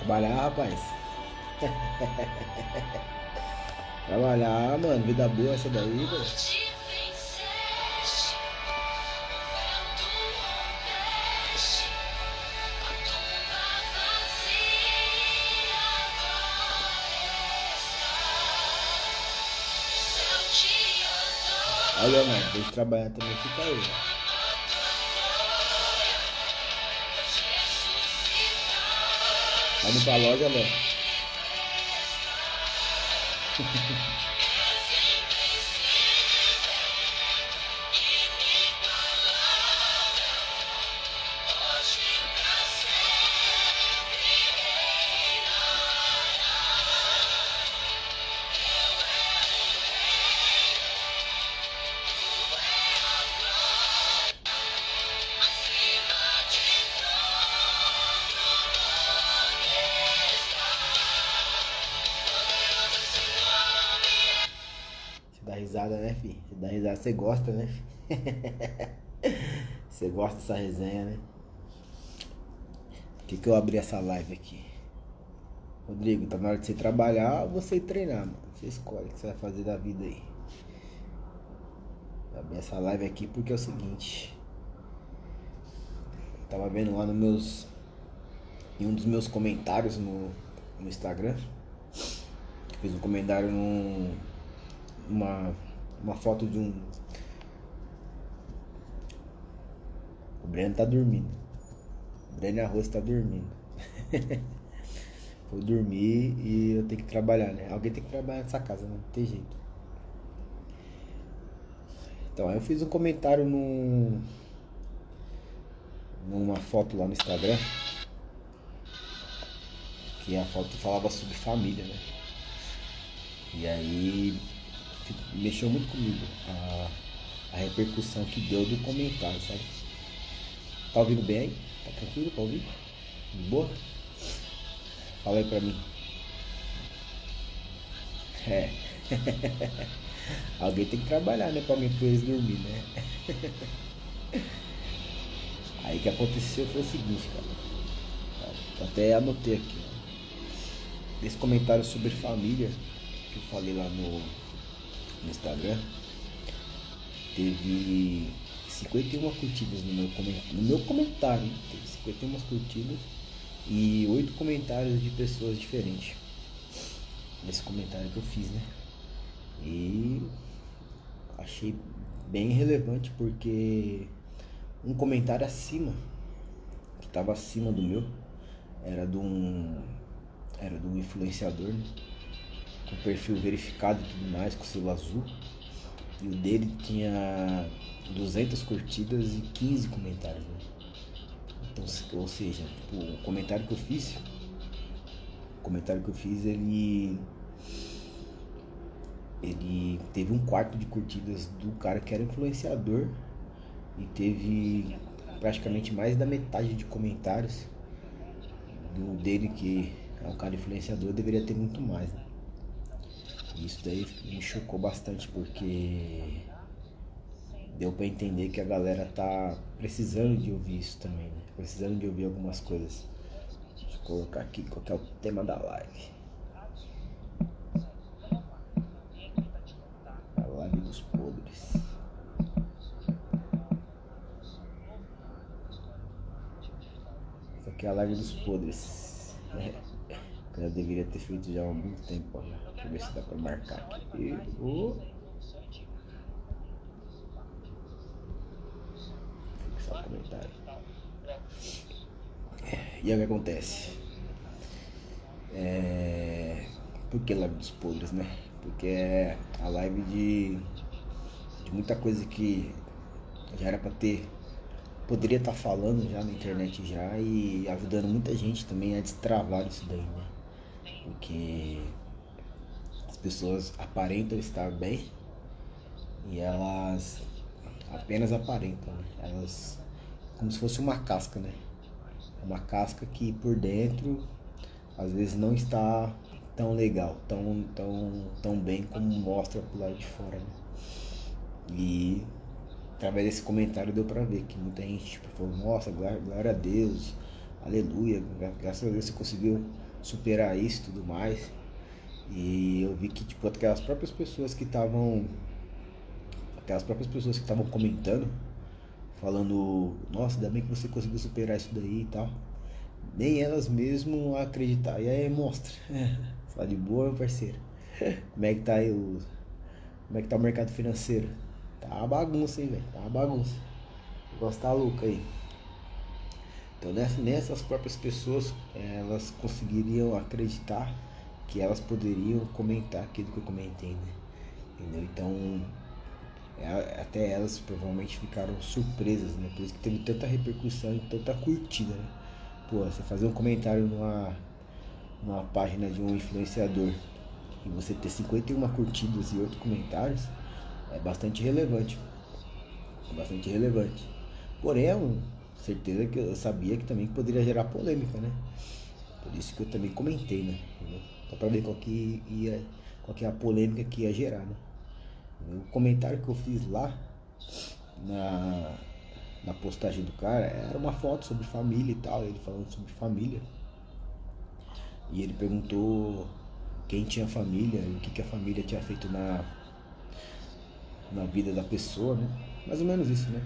Trabalhar, rapaz. Trabalhar, mano. Vida boa essa daí, velho. Olha, mano. Tem que trabalhar também. Fica aí, velho. Tá indo pra loja, velho. Você dá risada, né, fi? Você dá risada, você gosta, né? Você gosta dessa resenha, né? Por que eu abri essa live aqui? Rodrigo, tá na hora de você trabalhar ou você ir treinar, mano? Você escolhe o que você vai fazer da vida aí. Eu abri essa live aqui porque é o seguinte. Eu tava vendo lá em um dos meus comentários no Instagram. Fiz um comentário uma foto de um... O Breno tá dormindo. O Breno Arroz tá dormindo. Vou dormir e eu tenho que trabalhar, né? Alguém tem que trabalhar nessa casa, né? Não tem jeito. Então, aí eu fiz um comentário numa foto lá no Instagram. Que a foto falava sobre família, né? E aí mexeu muito comigo a repercussão que deu do comentário, sabe? Tá ouvindo bem aí? Tá tranquilo pra ouvir? De boa? Fala aí pra mim. É. Alguém tem que trabalhar, né? Pra eles dormir, né? Aí o que aconteceu foi o seguinte, cara. Eu até anotei aqui, ó. Esse comentário sobre família que eu falei lá no Instagram teve 51 curtidas no meu comentário, hein? Teve 51 curtidas e 8 comentários de pessoas diferentes nesse comentário que eu fiz, né? E achei bem relevante porque um comentário acima, que estava acima do meu, era de um influenciador, né? Com perfil verificado e tudo mais, com selo azul. E o dele tinha 200 curtidas e 15 comentários, né? Então, ou seja, tipo, o comentário que eu fiz, ele teve 1/4 de curtidas do cara que era influenciador e teve praticamente mais da metade de comentários do dele, que é um cara influenciador, deveria ter muito mais, né? Isso daí me chocou bastante porque deu pra entender que a galera tá precisando de ouvir isso também, né? Precisando de ouvir algumas coisas. Deixa eu colocar aqui qual que é o tema da live. A live dos podres. Isso aqui é a live dos podres. Que eu já deveria ter feito já há algum tempo, ó. Deixa eu ver se dá pra marcar aqui. Fixar o comentário. E aí o que acontece? Por que live dos podres, né? Porque é a live de muita coisa que já era pra ter, poderia estar falando já na internet já e ajudando muita gente também a destravar isso daí, né? Porque as pessoas aparentam estar bem e elas apenas aparentam, né? Elas, como se fosse uma casca, né? É uma casca que por dentro às vezes não está tão legal, tão bem como mostra pro lado de fora, né? E através desse comentário deu pra ver que muita gente tipo, falou, nossa, glória a Deus, aleluia, graças a Deus você conseguiu superar isso e tudo mais. E eu vi que, tipo, aquelas próprias pessoas que estavam comentando, falando, nossa, ainda bem que você conseguiu superar isso daí e tal, nem elas mesmo acreditar. E aí, mostra. Fala de boa, meu parceiro. Como é que tá aí como é que tá o mercado financeiro? Tá uma bagunça, hein, velho? Tá uma bagunça. O negócio tá louco aí. Então nessas próprias pessoas, elas conseguiriam acreditar que elas poderiam comentar aquilo que eu comentei, né? Entendeu? Então, até elas provavelmente ficaram surpresas, né? Por isso que teve tanta repercussão e tanta curtida, né? Pô, você fazer um comentário numa página de um influenciador e você ter 51 curtidas e 8 comentários é bastante relevante. É bastante relevante. Porém, certeza que eu sabia que também poderia gerar polêmica, né? Por isso que eu também comentei, né? Só pra ver qual que é a polêmica que ia gerar, né? O comentário que eu fiz lá na postagem do cara era uma foto sobre família e tal, ele falando sobre família. E ele perguntou quem tinha família e o que a família tinha feito na vida da pessoa, né? Mais ou menos isso, né?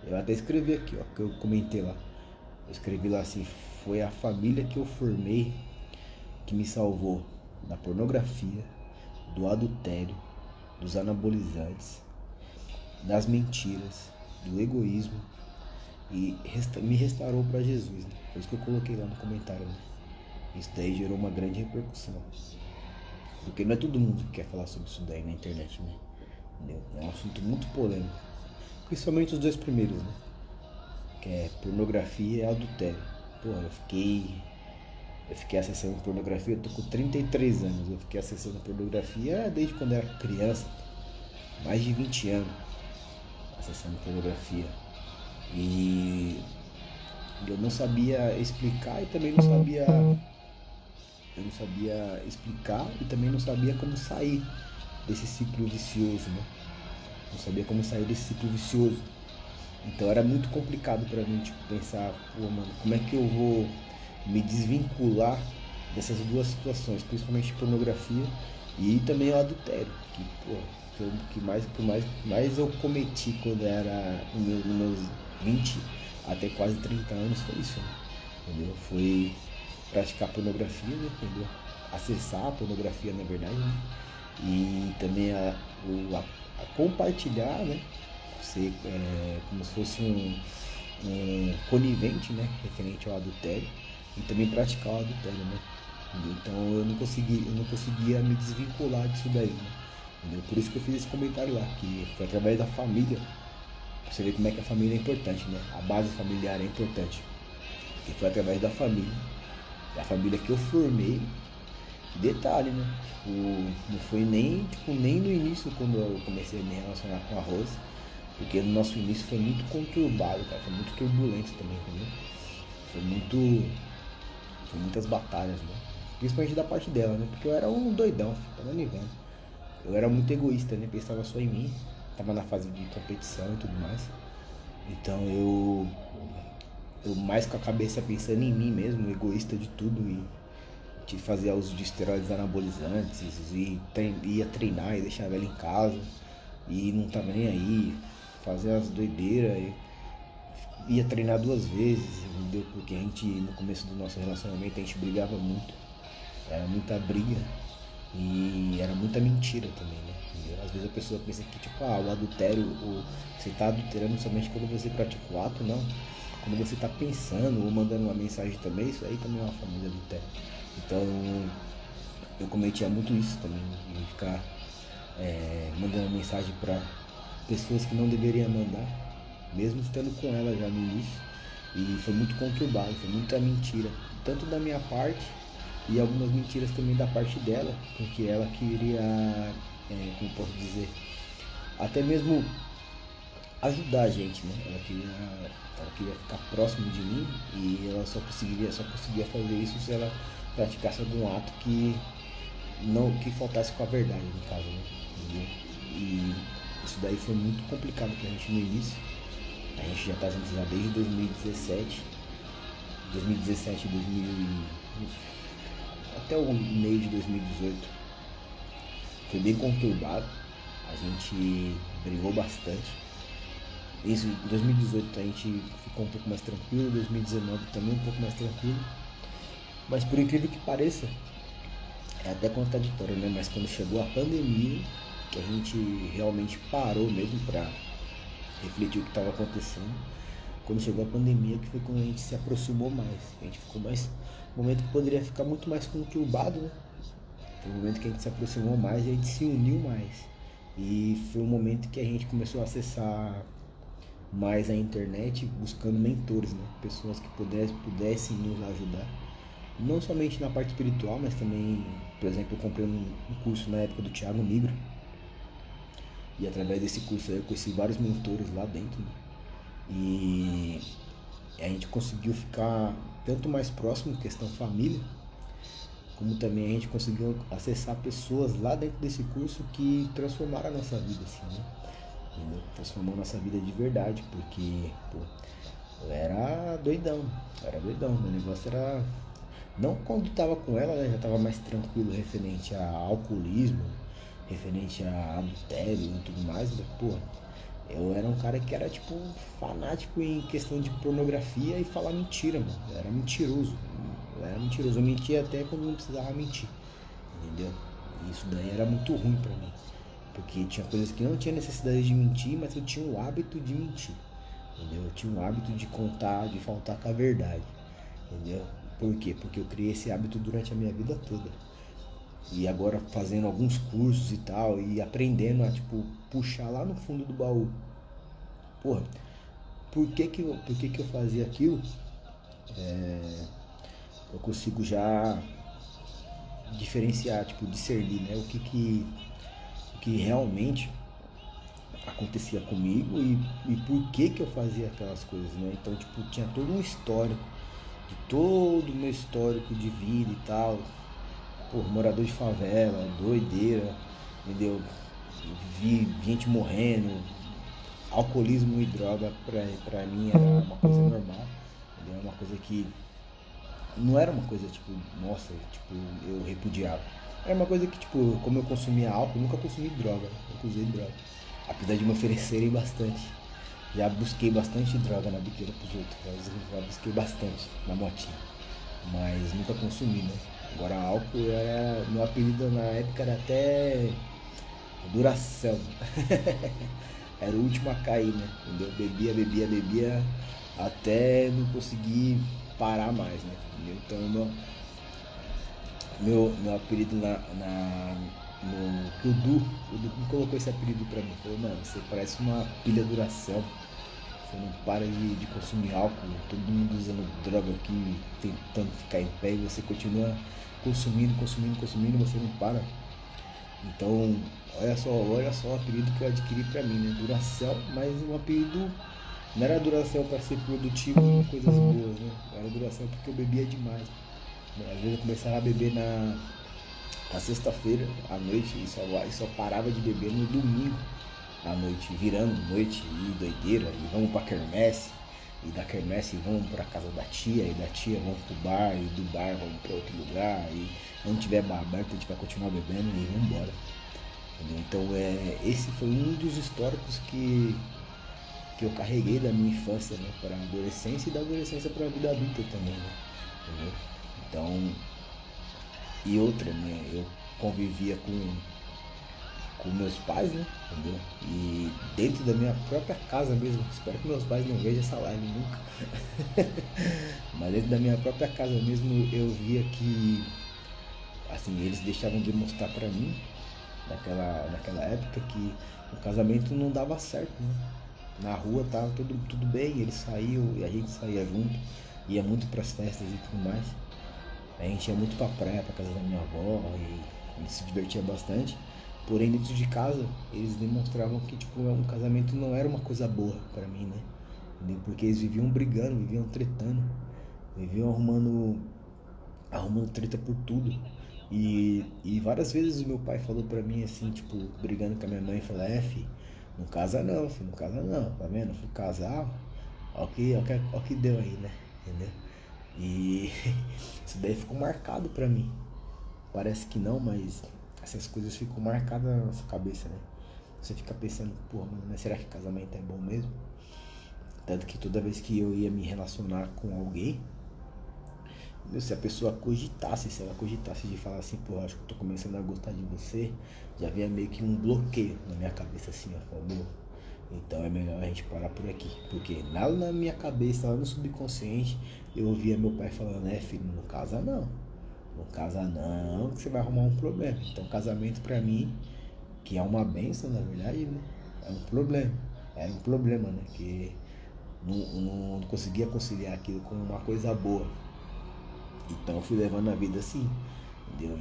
Eu até escrevi aqui, ó, que eu comentei lá. Eu escrevi lá assim: foi a família que eu formei que me salvou da pornografia, do adultério, dos anabolizantes, das mentiras, do egoísmo e me restaurou para Jesus, né? Foi isso que eu coloquei lá no comentário, né? Isso daí gerou uma grande repercussão, porque não é todo mundo que quer falar sobre isso daí na internet, né? Entendeu? É um assunto muito polêmico, principalmente os dois primeiros, né? Que é pornografia e adultério. Pô, eu fiquei acessando pornografia, eu tô com 33 anos, eu fiquei acessando pornografia desde quando eu era criança, mais de 20 anos acessando pornografia. E eu não sabia explicar e também não sabia explicar e também não sabia como sair desse ciclo vicioso, né? Não sabia como sair desse ciclo vicioso. Então era muito complicado pra mim, tipo, pensar, pô, mano, como é que eu vou me desvincular dessas duas situações, principalmente pornografia e também o adultério, que, pô, que mais eu cometi quando era nos meus 20 até quase 30 anos foi isso, né? Entendeu? Foi praticar pornografia, né? Entendeu? Acessar a pornografia, na verdade, né? E também a compartilhar, né? Ser como se fosse um conivente, né? Referente ao adultério e também praticar o adultério, né? Entendeu? Então eu não conseguia me desvincular disso daí, né? Entendeu? Por isso que eu fiz esse comentário lá, que foi através da família. Você vê como é que a família é importante, né? A base familiar é importante. E foi através da família que eu formei. Detalhe, né? Tipo, não foi nem no início quando eu comecei a me relacionar com a Rose, porque no nosso início foi muito conturbado, cara, foi muito turbulento também, entendeu? Foi muitas batalhas, né? Principalmente da parte dela, né? Porque eu era um doidão, tava ligado. Eu era muito egoísta, né? Pensava só em mim, tava na fase de competição e tudo mais. Então eu mais com a cabeça pensando em mim mesmo, egoísta de tudo, e de fazer uso de esteroides anabolizantes e ia treinar e deixava ela em casa e não tava nem aí, fazer as doideiras, ia treinar 2 vezes, entendeu? Porque a gente, no começo do nosso relacionamento, a gente brigava muito, era muita briga e era muita mentira também, né? Entendeu? Às vezes a pessoa pensa que tipo, o adultério, você tá adulterando somente quando você pratica o ato, não. Quando você tá pensando ou mandando uma mensagem também, isso aí também é uma forma de adultério. Então eu cometia muito isso também, de ficar mandando mensagem para pessoas que não deveria mandar, mesmo estando com ela já no início. E foi muito conturbado, foi muita mentira, tanto da minha parte e algumas mentiras também da parte dela, porque ela queria, como posso dizer, até mesmo ajudar a gente, né? Ela queria ficar próximo de mim e ela só conseguia fazer isso se ela praticasse algum ato que faltasse com a verdade, no caso, né? Entendeu? E isso daí foi muito complicado pra gente no início. A gente já tá juntos já desde 2017, até o meio de 2018 foi bem conturbado. A gente brigou bastante. Isso, em 2018 a gente ficou um pouco mais tranquilo, 2019 também um pouco mais tranquilo. Mas por incrível que pareça, é até contraditório, né? Mas quando chegou a pandemia, que a gente realmente parou mesmo para refletir o que estava acontecendo. Quando chegou a pandemia, que foi quando a gente se aproximou mais. A gente ficou mais. Um momento que poderia ficar muito mais conturbado, né? Foi um momento que a gente se aproximou mais e a gente se uniu mais. E foi um momento que a gente começou a acessar mais a internet, buscando mentores, né? Pessoas que pudessem nos ajudar. Não somente na parte espiritual, mas também, por exemplo, eu comprei um curso na época do Thiago Nigro. E através desse curso eu conheci vários mentores lá dentro, né? E a gente conseguiu ficar tanto mais próximo, questão família, como também a gente conseguiu acessar pessoas lá dentro desse curso que transformaram a nossa vida, assim, né? Entendeu? Transformou a nossa vida de verdade, porque, pô, eu era doidão, meu negócio era... Não quando tava com ela, né, já tava mais tranquilo referente a alcoolismo, referente a adultério e tudo mais, mas, pô, eu era um cara que era, tipo, fanático em questão de pornografia e falar mentira, mano. Eu era mentiroso, eu mentia até quando não precisava mentir, entendeu? E isso daí era muito ruim pra mim, porque tinha coisas que não tinha necessidade de mentir, mas eu tinha o hábito de mentir, entendeu? Eu tinha o hábito de contar, de faltar com a verdade, entendeu? Por quê? Porque eu criei esse hábito durante a minha vida toda. E agora fazendo alguns cursos e tal, e aprendendo a, tipo, puxar lá no fundo do baú. Porra, por que que eu fazia aquilo? Eu consigo já diferenciar, tipo, discernir, né? O que realmente acontecia comigo e por que que eu fazia aquelas coisas, né? Então, tipo, tinha todo um histórico, de todo o meu histórico de vida e tal. Pô, morador de favela, doideira, entendeu? Vi gente morrendo, alcoolismo e droga pra mim era uma coisa normal, entendeu? Uma coisa que não era uma coisa tipo, nossa, tipo, eu repudiava. Era uma coisa que, tipo, como eu consumia álcool, eu nunca consumi droga, nunca usei droga. Apesar de me oferecerem bastante. Já busquei bastante droga na biqueira pros outros, já busquei bastante na motinha, mas nunca consumi, né? Agora álcool era, meu apelido na época era até Duracell. Era o último a cair, né? Entendeu? Bebia até não conseguir parar mais, né? Entendeu? Então meu apelido no que o Du me colocou esse apelido pra mim. Falou, mano, você parece uma pilha Duracell. Você não para de consumir álcool, todo mundo usando droga aqui, tentando ficar em pé e você continua consumindo, você não para. Então, olha só o apelido que eu adquiri pra mim, né? Duracell, mas um apelido não era Duracell pra ser produtivo com coisas boas, né? Era Duracell porque eu bebia demais. Às vezes eu começava a beber na sexta-feira à noite e só parava de beber no domingo à noite, virando noite e doideira, e vamos pra quermesse, e da quermesse vamos pra casa da tia, e da tia vamos pro bar, e do bar vamos pra outro lugar, e não tiver bar aberto a gente vai continuar bebendo e vamos embora. Entendeu? Então esse foi um dos históricos que eu carreguei da minha infância, né, para a adolescência e da adolescência para a vida adulta também, né? Entendeu? Então, e outra, né, eu convivia com meus pais, né? Entendeu? E dentro da minha própria casa mesmo. Espero que meus pais não vejam essa live nunca. Mas dentro da minha própria casa mesmo eu via que assim, eles deixavam demonstrar pra mim naquela época que o casamento não dava certo, né? Na rua tava tudo bem, eles saíam e a gente saía junto, ia muito pras festas e tudo mais. A gente ia muito pra praia, pra casa da minha avó e se divertia bastante. Porém, dentro de casa, eles demonstravam que, tipo, um casamento não era uma coisa boa pra mim, né? Porque eles viviam brigando, viviam tretando, viviam arrumando treta por tudo. E várias vezes o meu pai falou pra mim, assim, tipo, brigando com a minha mãe, falou, filho, não casa não, filho, não casa não, tá vendo? Fui casar, ó o que deu aí, né? Entendeu? E isso daí ficou marcado pra mim. parece que não, mas essas coisas ficam marcadas na nossa cabeça, né? Você fica pensando, porra, mas será que casamento é bom mesmo? Tanto que toda vez que eu ia me relacionar com alguém, se a pessoa cogitasse, se ela cogitasse de falar assim, pô, acho que eu tô começando a gostar de você, já vinha meio que um bloqueio na minha cabeça assim, ó, falou, meu, então é melhor a gente parar por aqui. Porque lá na minha cabeça, lá no subconsciente, eu ouvia meu pai falando, filho, não casa não. Não casa não, que você vai arrumar um problema. Então casamento pra mim, que é uma benção na verdade, né? É um problema. Era um problema, né? Que não conseguia conciliar aquilo com uma coisa boa. Então eu fui levando a vida assim, entendeu?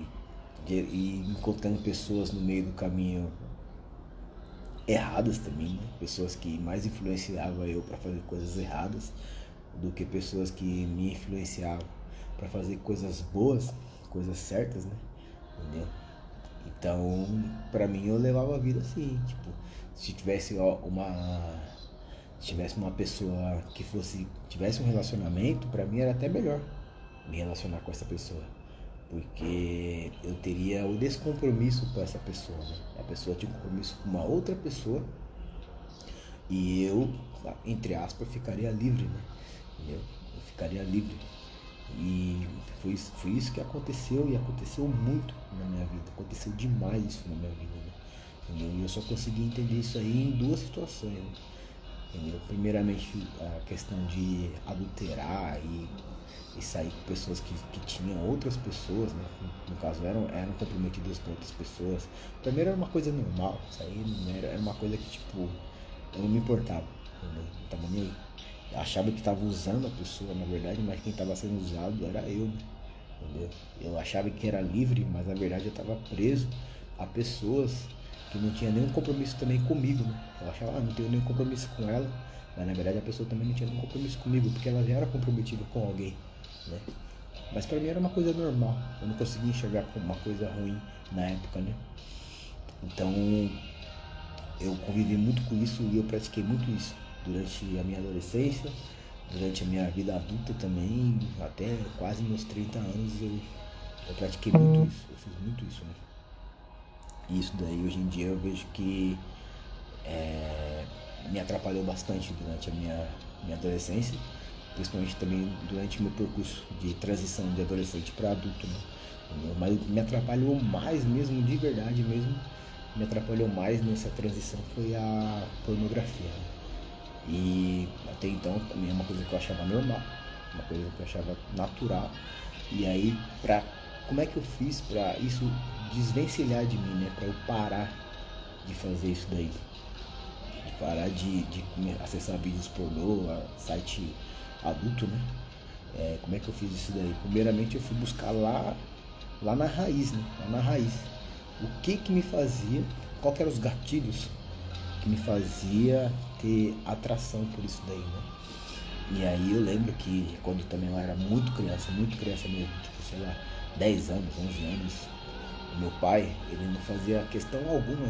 E encontrando pessoas no meio do caminho erradas também, né? Pessoas que mais influenciavam eu para fazer coisas erradas do que pessoas que me influenciavam para fazer coisas boas, coisas certas, né? Entendeu? Então, pra mim eu levava a vida assim, tipo, se tivesse uma pessoa que tivesse um relacionamento, pra mim era até melhor me relacionar com essa pessoa, porque eu teria o descompromisso com essa pessoa, né? A pessoa tinha um compromisso com uma outra pessoa e eu, entre aspas, ficaria livre, né? Eu ficaria livre. E foi isso que aconteceu, e aconteceu muito na minha vida. Aconteceu demais isso na minha vida, né? E eu só consegui entender isso aí em duas situações, né? Entendeu? Primeiramente, a questão de adulterar e sair com pessoas que tinham outras pessoas, né? No caso, eram comprometidas com outras pessoas. Primeiro era uma coisa normal, isso aí não era uma coisa que, tipo, eu não me importava, entendeu? Não tava nem aí. Eu achava que estava usando a pessoa, na verdade, mas quem estava sendo usado era eu, né? Entendeu? Eu achava que era livre, mas na verdade eu estava preso a pessoas que não tinha nenhum compromisso também comigo, né? Eu achava, não tenho nenhum compromisso com ela, mas na verdade a pessoa também não tinha nenhum compromisso comigo, porque ela já era comprometida com alguém, né? Mas pra mim era uma coisa normal, eu não conseguia enxergar como uma coisa ruim na época, né? Então eu convivi muito com isso e eu pratiquei muito isso durante a minha adolescência, durante a minha vida adulta também, até quase meus 30 anos eu pratiquei muito isso, eu fiz muito isso, né? E isso daí hoje em dia eu vejo que me atrapalhou bastante durante a minha adolescência, principalmente também durante o meu percurso de transição de adolescente para adulto, né? Mas me atrapalhou mais mesmo, de verdade mesmo, me atrapalhou mais nessa transição foi a pornografia, né? E até então também é uma coisa que eu achava normal, uma coisa que eu achava natural. E aí, como é que eu fiz pra isso desvencilhar de mim, né? Pra eu parar de fazer isso daí. De parar de acessar vídeos pornô, site adulto, né? Como é que eu fiz isso daí? Primeiramente eu fui buscar lá na raiz, né? Lá na raiz. O que me fazia, qual que eram os gatilhos que me fazia ter atração por isso daí, né? E aí eu lembro que quando também eu era muito criança mesmo, tipo, sei lá, 10 anos, 11 anos, meu pai, ele não fazia questão alguma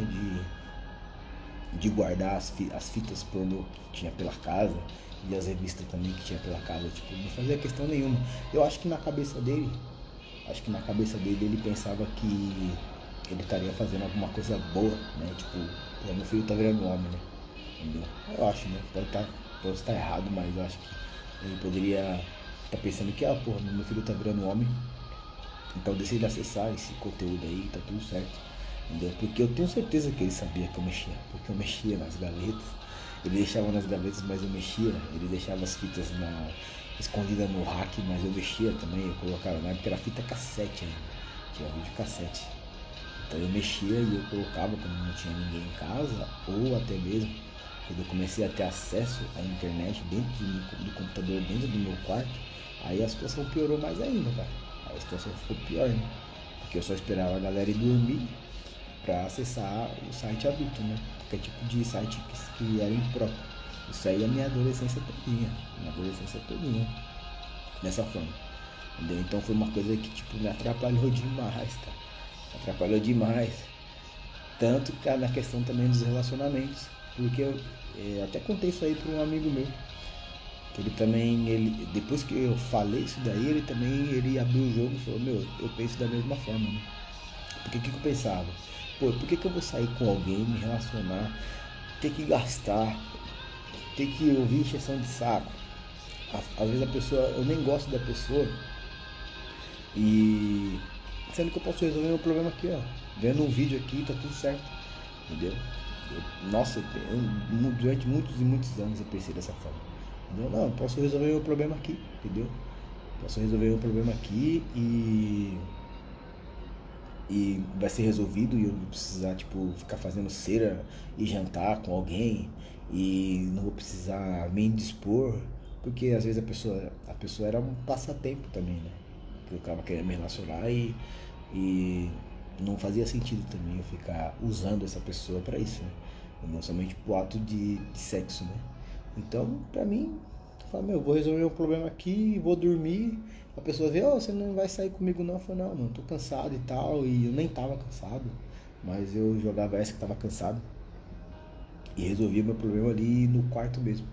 de guardar as fitas pornô que tinha pela casa e as revistas também que tinha pela casa, tipo, não fazia questão nenhuma. Eu acho que na cabeça dele ele pensava que ele estaria fazendo alguma coisa boa, né? Tipo, meu filho tá virando homem, né? Entendeu? Eu acho, né? Pode estar errado, mas eu acho que ele poderia estar pensando que, porra, meu filho tá virando homem, então deixa ele acessar esse conteúdo aí, tá tudo certo. Entendeu? Porque eu tenho certeza que ele sabia que eu mexia, porque eu mexia nas gavetas, ele deixava nas gavetas, mas eu mexia, ele deixava as fitas escondida no rack, mas eu mexia também, eu colocava, na época era fita cassete ainda, tinha vídeo cassete. Então eu mexia e eu colocava quando não tinha ninguém em casa, ou até mesmo quando eu comecei a ter acesso à internet dentro do computador, dentro do meu quarto, aí a situação piorou mais ainda, cara. Aí a situação ficou pior, né? Porque eu só esperava a galera ir dormir pra acessar o site adulto, né? Qualquer tipo de site que era impróprio. Isso aí é a minha adolescência todinha, dessa forma. Entendeu? Então foi uma coisa que, tipo, me atrapalhou demais, cara. Atrapalhou demais. Tanto que na questão também dos relacionamentos. Porque eu até contei isso aí para um amigo meu. Ele também, depois que eu falei isso daí, ele abriu o jogo e falou, meu, eu penso da mesma forma, né? Porque o que eu pensava? Pô, por que eu vou sair com alguém, me relacionar, ter que gastar, ter que ouvir encheção de saco? Às vezes a pessoa, eu nem gosto da pessoa, e sendo que eu posso resolver meu problema aqui, ó. Vendo um vídeo aqui, tá tudo certo, entendeu? Nossa, durante muitos e muitos anos eu pensei dessa forma. Entendeu? Não, eu posso resolver meu problema aqui, entendeu? Posso resolver meu problema aqui e vai ser resolvido e eu não vou precisar, tipo, ficar fazendo cera e jantar com alguém e não vou precisar me indispor, porque às vezes a pessoa era um passatempo também, né? Que eu tava querendo me relacionar e não fazia sentido também eu ficar usando essa pessoa pra isso, né? Não somente pro ato de sexo, né? Então, pra mim, eu falo, meu, vou resolver um problema aqui, vou dormir. A pessoa vê, você não vai sair comigo não? Eu falo, não, mano, tô cansado e tal. E eu nem tava cansado, mas eu jogava essa que tava cansado. E resolvia meu problema ali no quarto mesmo,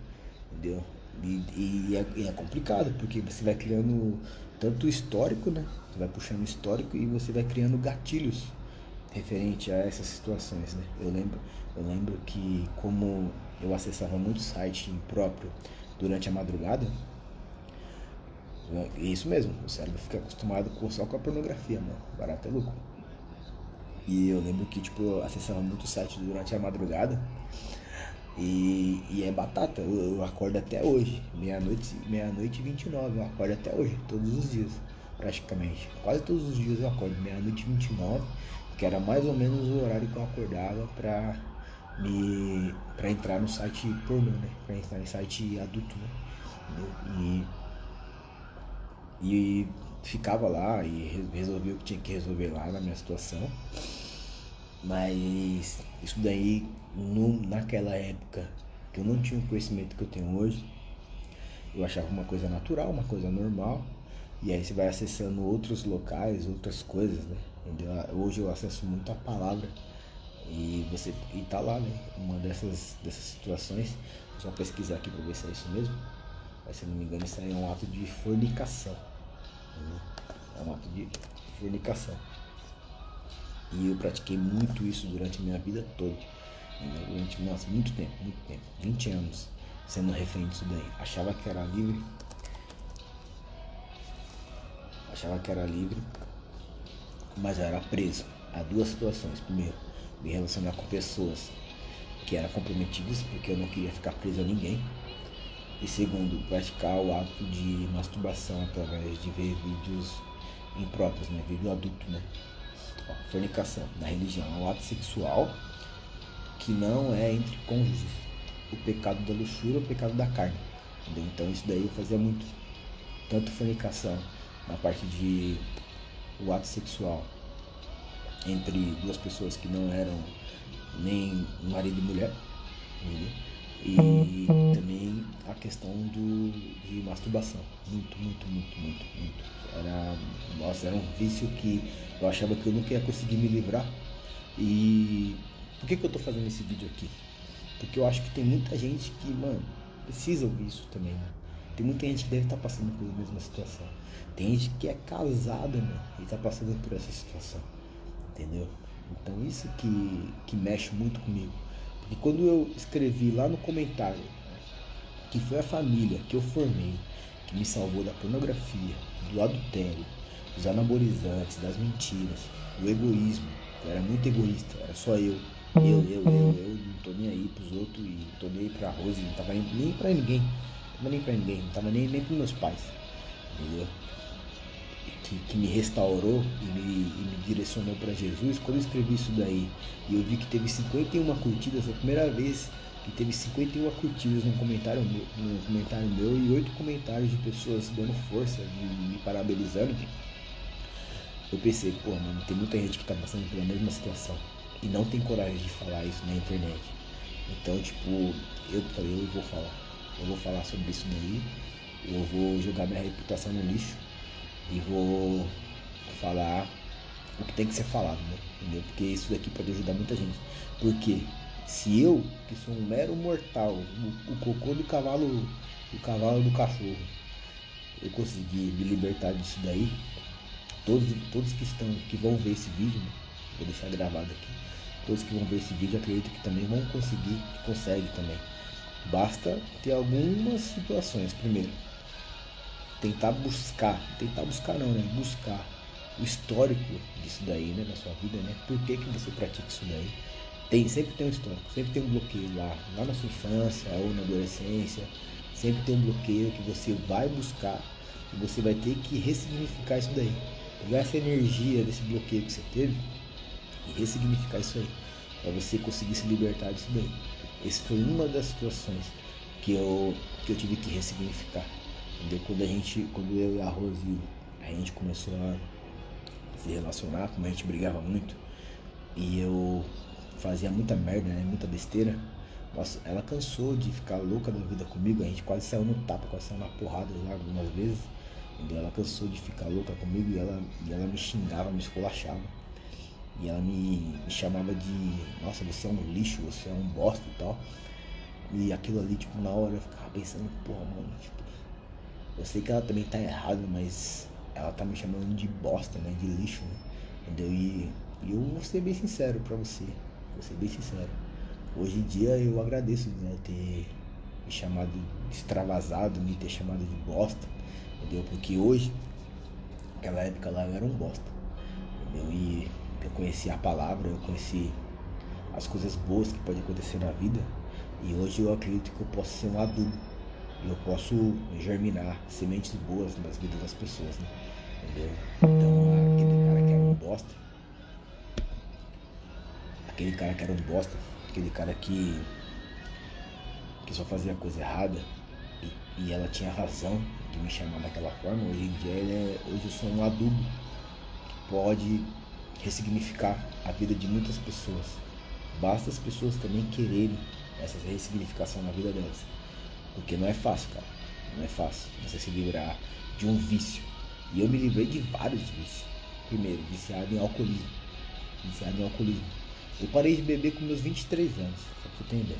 entendeu? E é complicado, porque você vai criando tanto histórico, né? Você vai puxando histórico e você vai criando gatilhos referente a essas situações, né? Eu lembro que como eu acessava muito site impróprio durante a madrugada, é isso mesmo, o cérebro fica acostumado só com a pornografia, mano. Barato é louco. E eu lembro que, tipo, eu acessava muito site durante a madrugada e é batata, eu acordo até hoje, meia-noite e 29, eu acordo até hoje, todos os dias, praticamente. Quase todos os dias eu acordo, meia-noite e 29, que era mais ou menos o horário que eu acordava pra entrar no site pornô, né? Pra entrar em site adulto, né? E ficava lá e resolvia o que tinha que resolver lá na minha situação. Mas isso daí, naquela época, que eu não tinha o conhecimento que eu tenho hoje, eu achava uma coisa natural, uma coisa normal. E aí você vai acessando outros locais, outras coisas, né? Entendeu? Hoje eu acesso muito a palavra e tá lá, né? Uma dessas situações, vou só pesquisar aqui pra ver se é isso mesmo. Mas se eu não me engano, isso aí é um ato de fornicação. É um ato de fornicação. E eu pratiquei muito isso durante a minha vida toda. Durante, nossa, muito tempo. 20 anos sendo refém disso daí. Achava que era livre, mas eu era preso a duas situações. Primeiro, me relacionar com pessoas que eram comprometidas, porque eu não queria ficar preso a ninguém. E segundo, praticar o ato de masturbação através de ver vídeos impróprios, né? Vídeo adulto, né? Fornicação na religião é um ato sexual que não é entre cônjuges. O pecado da luxúria é o pecado da carne, entendeu? Então isso daí eu fazia muito. Tanto fornicação na parte de o ato sexual entre duas pessoas que não eram nem marido e mulher, entendeu? E também a questão de masturbação. Muito. Era um vício que eu achava que eu nunca ia conseguir me livrar. E por que eu tô fazendo esse vídeo aqui? Porque eu acho que tem muita gente que, mano, precisa ouvir isso também, né? Tem muita gente que deve estar passando pela mesma situação. Tem gente que é casada, né? E tá passando por essa situação, entendeu? Então isso que mexe muito comigo. Porque quando eu escrevi lá no comentário que foi a família que eu formei que me salvou da pornografia, do adultério, dos anabolizantes, das mentiras, do egoísmo, eu era muito egoísta, era só eu não tô nem aí pros outros, e não tô nem aí pra Rose, não tava nem pra ninguém, não tava nem pros meus pais, entendeu? Que me restaurou e me direcionou para Jesus. Quando eu escrevi isso daí e eu vi que teve 51 curtidas, foi a primeira vez que teve 51 curtidas num comentário meu e 8 comentários de pessoas dando força, me parabenizando, eu pensei, pô, mano, tem muita gente que tá passando pela mesma situação e não tem coragem de falar isso na internet. Então, tipo, eu falei, eu vou falar sobre isso daí, eu vou jogar minha reputação no lixo e vou falar o que tem que ser falado, né? Entendeu? Porque isso daqui pode ajudar muita gente. Por quê? Se eu, que sou um mero mortal, o cocô do cavalo do cachorro, eu conseguir me libertar disso daí, todos que vão ver esse vídeo, né? Vou deixar gravado aqui. Todos que vão ver esse vídeo acredito que também vão conseguir, que conseguem também. Basta ter algumas situações. Primeiro, tentar buscar não, né? Buscar o histórico disso daí, né? Na sua vida, né? Por que você pratica isso daí? Sempre tem um histórico, sempre tem um bloqueio lá na sua infância ou na adolescência. Sempre tem um bloqueio que você vai buscar e você vai ter que ressignificar isso daí. Pegar essa energia desse bloqueio que você teve e ressignificar isso aí, para você conseguir se libertar disso daí. Essa foi uma das situações que eu tive que ressignificar. Entendeu? Quando eu e a Rose, a gente começou a se relacionar, como a gente brigava muito e eu fazia muita merda, né? Muita besteira. Nossa, ela cansou de ficar louca da vida comigo, a gente quase saiu no tapa, quase saiu na porrada já algumas vezes. Entendeu? Ela cansou de ficar louca comigo e ela me xingava, me esculachava. E ela me chamava de, nossa, você é um lixo, você é um bosta e tal. E aquilo ali, tipo, na hora eu ficava pensando, porra, mano, tipo, eu sei que ela também tá errada, mas ela tá me chamando de bosta, né, de lixo, né, entendeu? E eu vou ser bem sincero pra você, vou ser bem sincero. Hoje em dia eu agradeço, né, ter me chamado de extravasado, me ter chamado de bosta, entendeu? Porque hoje, naquela época lá, eu era um bosta, entendeu? E eu conheci a palavra, eu conheci as coisas boas que podem acontecer na vida. E hoje eu acredito que eu posso ser um adubo. E eu posso germinar sementes boas nas vidas das pessoas, né? Entendeu? Então aquele cara que era um bosta, aquele cara que só fazia coisa errada e ela tinha razão de me chamar daquela forma, hoje em dia hoje eu sou um adubo que pode ressignificar a vida de muitas pessoas. Basta as pessoas também quererem essa ressignificação na vida delas. Porque não é fácil, cara. Não é fácil você se livrar de um vício. E eu me livrei de vários vícios. Primeiro, viciado em alcoolismo. Eu parei de beber com meus 23 anos, só pra você ter ideia.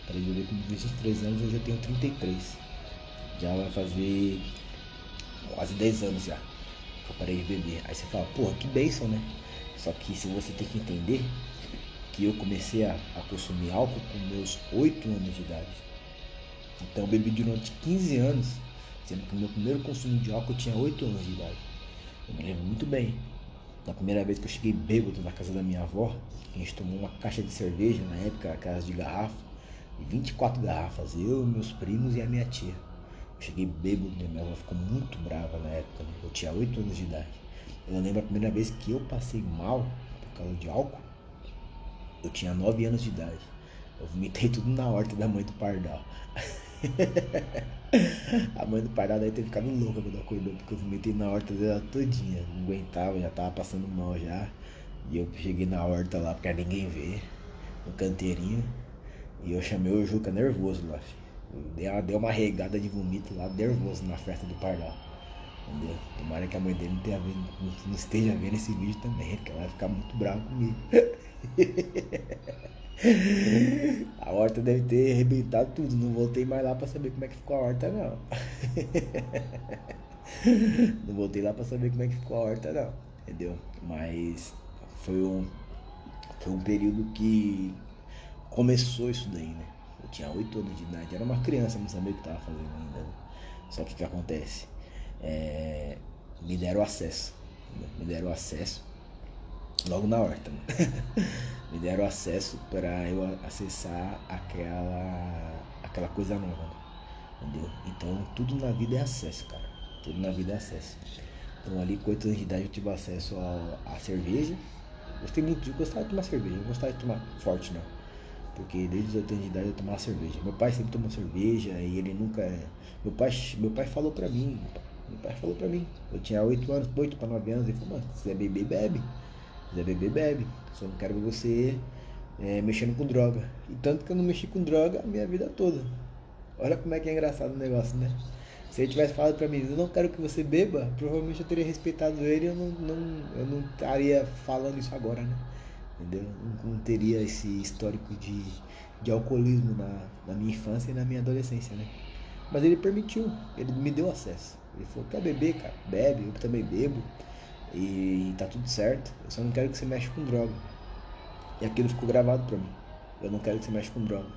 Parei de beber com meus 23 anos, hoje eu tenho 33. Já vai fazer quase 10 anos já que eu parei de beber. Aí você fala, porra, que bênção, né? Só que se você tem que entender que eu comecei a consumir álcool com meus 8 anos de idade. Então eu bebi durante 15 anos, sendo que o meu primeiro consumo de álcool eu tinha 8 anos de idade. Eu me lembro muito bem. Da primeira vez que eu cheguei bêbado na casa da minha avó, a gente tomou uma caixa de cerveja, na época, casa de garrafa, e 24 garrafas, eu, meus primos e a minha tia. Eu cheguei bêbado, minha avó ficou muito brava na época, né? Eu tinha 8 anos de idade. Eu lembro a primeira vez que eu passei mal por causa de álcool, eu tinha 9 anos de idade. Eu vomitei tudo na horta da mãe do Pardal. A mãe do Pardal deve ter ficado louca quando acordou, porque eu vomitei na horta dela todinha. Não aguentava, já tava passando mal já. E eu cheguei na horta lá pra ninguém ver, no canteirinho. E eu chamei o Juca nervoso lá, filho. Deu uma regada de vomito lá, nervoso na festa do Pardal. Entendeu? Tomara que a mãe dele não esteja vendo esse vídeo também, porque ela vai ficar muito brava comigo. A horta deve ter arrebentado tudo. Não voltei mais lá pra saber como é que ficou a horta, não. Não voltei lá pra saber como é que ficou a horta, não. Entendeu? Mas foi um período que começou isso daí, né? Eu tinha 8 anos de idade, era uma criança, não sabia o que tava fazendo ainda, né? Só que o que acontece? Me deram acesso logo na horta, né? Me deram acesso para eu acessar aquela coisa nova, né? Entendeu? Então tudo na vida é acesso, cara. Tudo na vida é acesso. Então ali com 8 anos de idade eu tive acesso à cerveja. Eu gostava de tomar cerveja, eu não gostava de tomar forte não. Porque desde os 8 anos de idade eu tomava cerveja. Meu pai sempre tomou cerveja e ele nunca. Meu pai falou pra mim. Eu tinha 8 anos, 8 para 9 anos, ele falou, mano, se quiser beber, bebe. Se quiser beber, bebe. Só não quero ver você mexendo com droga. E tanto que eu não mexi com droga a minha vida toda. Olha como é que é engraçado o negócio, né? Se ele tivesse falado pra mim, eu não quero que você beba, provavelmente eu teria respeitado ele e eu não estaria falando isso agora, né? entendeu? Não teria esse histórico de alcoolismo na minha infância e na minha adolescência, né? Mas ele permitiu, ele me deu acesso. Ele falou, quer beber, cara? Bebe, eu também bebo. E tá tudo certo. Eu só não quero que você mexa com droga. E aquilo ficou gravado pra mim. Eu não quero que você mexa com droga.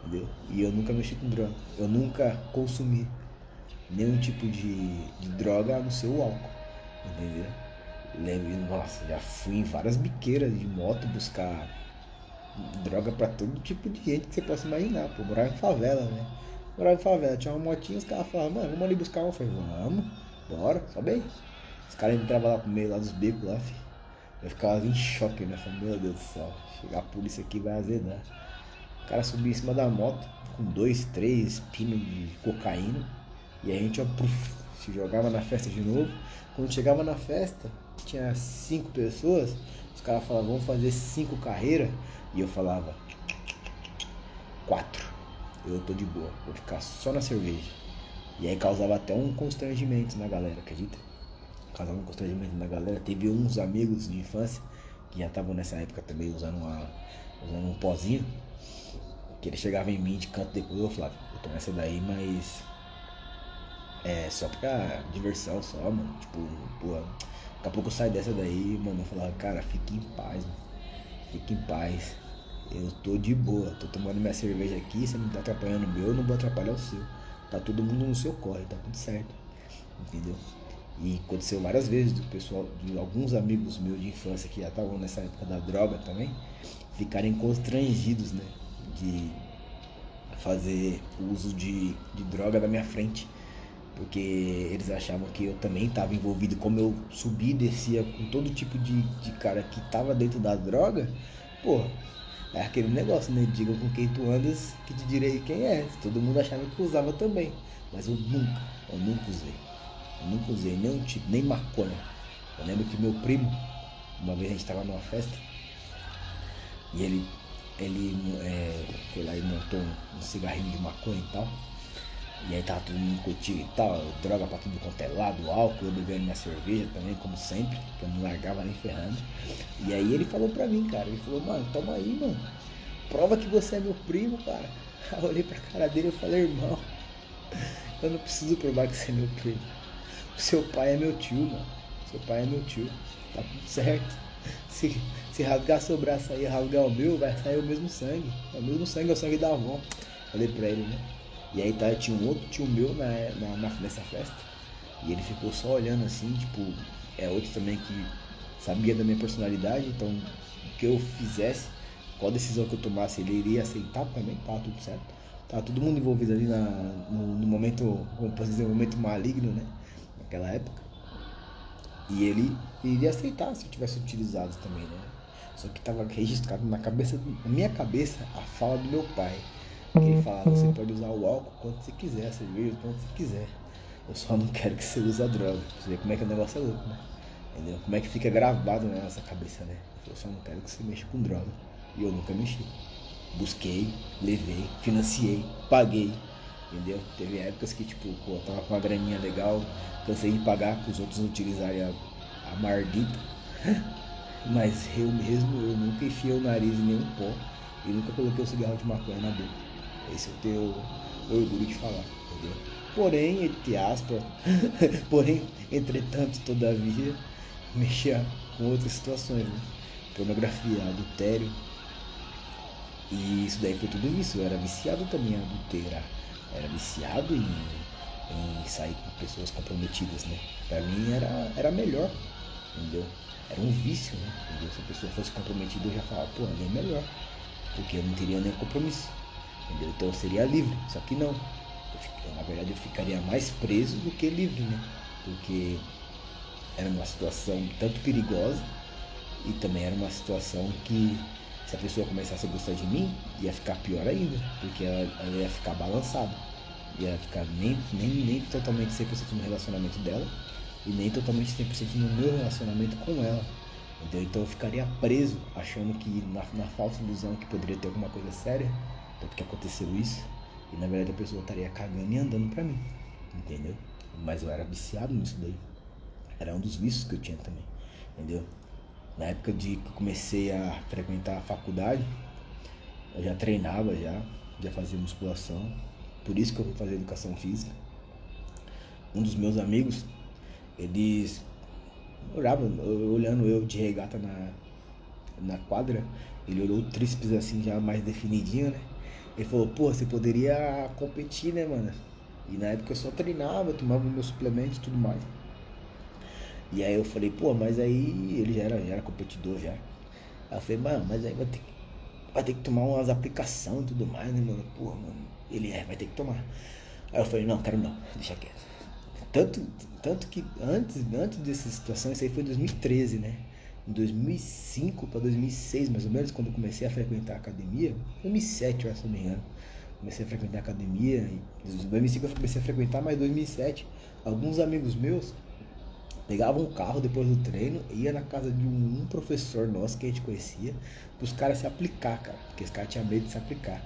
Entendeu? E eu nunca mexi com droga. Eu nunca consumi nenhum tipo de droga a não ser o álcool. Entendeu? Lembro, nossa, já fui em várias biqueiras de moto buscar droga pra todo tipo de gente que você possa imaginar. Pô, morava em favela, né? Morava em favela, tinha uma motinha, os caras falavam, mano, vamos ali buscar uma. Eu falei, vamos, bora, sobe aí. Os caras entravam lá pro meio lá dos becos lá, filho. Eu ficava em choque, né? Falei, meu Deus do céu, chegar a polícia aqui vai azedar. O cara subia em cima da moto com 2, 3 pinos de cocaína. E a gente, ó, se jogava na festa de novo. Quando chegava na festa, tinha 5 pessoas. Os caras falavam, vamos fazer 5 carreiras. E eu falava, 4. Eu tô de boa, vou ficar só na cerveja. E aí causava até um constrangimento na galera, acredita? Causava um constrangimento na galera. Teve uns amigos de infância que já estavam nessa época também usando um pozinho. Que ele chegava em mim de canto depois, eu falava, eu tô nessa daí, mas é só pra diversão só, mano. Tipo, porra, daqui a pouco eu saio dessa daí, mano. Eu falava, cara, fique em paz, mano. Fique em paz. Eu tô de boa, tô tomando minha cerveja aqui, você não tá atrapalhando o meu, eu não vou atrapalhar o seu. Tá todo mundo no seu corre, tá tudo certo. Entendeu? E aconteceu várias vezes do pessoal, de alguns amigos meus de infância que já estavam nessa época da droga também, ficarem constrangidos, né? De fazer uso de droga na minha frente. Porque eles achavam que eu também estava envolvido. Como eu subia e descia com todo tipo de cara que estava dentro da droga, pô, é aquele negócio, né? Diga com quem tu andas que te direi quem é. Todo mundo achava que eu usava também. Mas eu nunca usei. Eu nunca usei nenhum tipo, nem maconha. Eu lembro que meu primo, uma vez a gente estava numa festa e ele foi lá e montou um cigarrinho de maconha e tal. E aí tava todo mundo curtindo e tal, droga pra tudo quanto é lado, álcool, eu bebendo minha cerveja também, como sempre, que eu não largava nem ferrando. E aí ele falou pra mim, cara, ele falou, mano, toma aí, mano, prova que você é meu primo, cara. Aí eu olhei pra cara dele e falei, irmão, eu não preciso provar que você é meu primo. O seu pai é meu tio, mano. Seu pai é meu tio, tá tudo certo. Se rasgar seu braço aí e rasgar o meu, vai sair o mesmo sangue. É o mesmo sangue, é o sangue da avó. Falei pra ele, né? E aí tá, tinha um outro tio meu nessa festa. E ele ficou só olhando assim, tipo, é outro também que sabia da minha personalidade, então o que eu fizesse, qual decisão que eu tomasse, ele iria aceitar também, tava tudo certo. Tava todo mundo envolvido ali no momento, como posso dizer, um momento maligno, né? Naquela época. E ele iria aceitar se eu tivesse utilizado também, né? Só que tava registrado na minha cabeça, a fala do meu pai. Que ele falava, você pode usar o álcool quanto você quiser, a cerveja quanto você quiser. Eu só não quero que você use a droga. Você vê como é que o negócio é louco, né? Entendeu? Como é que fica gravado na nossa cabeça, né? Eu só não quero que você mexa com droga. E eu nunca mexi. Busquei, levei, financiei, paguei. Entendeu? Teve épocas que, tipo, pô, eu tava com uma graninha legal, cansei de pagar para os outros utilizarem a mardita. Mas eu mesmo, eu nunca enfiei o nariz em nenhum pó e nunca coloquei o cigarro de maconha na boca. Esse eu tenho orgulho de falar, entendeu? Porém, entre aspas, porém, entretanto, todavia, mexia com outras situações, né? Pornografia, adultério. E isso daí foi tudo isso. Eu era viciado também em adulterar. Era viciado em sair com pessoas comprometidas, né? Pra mim era melhor, entendeu? Era um vício, né? Entendeu? Se a pessoa fosse comprometida, eu já falava, pô, ali é melhor. Porque eu não teria nem compromisso. Entendeu? Então eu seria livre, só que não. Na verdade eu ficaria mais preso do que livre, né? Porque era uma situação tanto perigosa e também era uma situação que se a pessoa começasse a gostar de mim, ia ficar pior ainda, porque ela ia ficar balançada. Ia ficar nem totalmente 100% no relacionamento dela e nem totalmente 100% no meu relacionamento com ela. Entendeu? Então eu ficaria preso, achando que na falsa ilusão que poderia ter alguma coisa séria, tanto que aconteceu isso, e na verdade a pessoa estaria cagando e andando pra mim, entendeu? Mas eu era viciado nisso daí, era um dos vícios que eu tinha também, entendeu? Na época de que eu comecei a frequentar a faculdade, eu já treinava, já fazia musculação. Por isso que eu fui fazer educação física. Um dos meus amigos, eles olhavam, olhando eu de regata na quadra, ele olhou o tríceps assim já mais definidinho, né? Ele falou, pô, você poderia competir, né, mano? E na época eu só treinava, tomava meus suplementos e tudo mais. E aí eu falei, pô, mas aí ele já era competidor já. Aí eu falei, mano, mas aí vai ter que tomar umas aplicações e tudo mais, né, mano? Porra, mano. Ele vai ter que tomar. Aí eu falei, não, quero não, deixa quieto. Tanto que antes dessa situação, isso aí foi em 2013, né? Em 2005 para 2006, mais ou menos, quando eu comecei a frequentar a academia, 2007, eu acho, se não me engano, comecei a frequentar a academia, em 2005 eu comecei a frequentar, mas em 2007, alguns amigos meus pegavam um carro depois do treino, ia na casa de um professor nosso que a gente conhecia, pros caras se aplicar, cara, porque os caras tinham medo de se aplicar.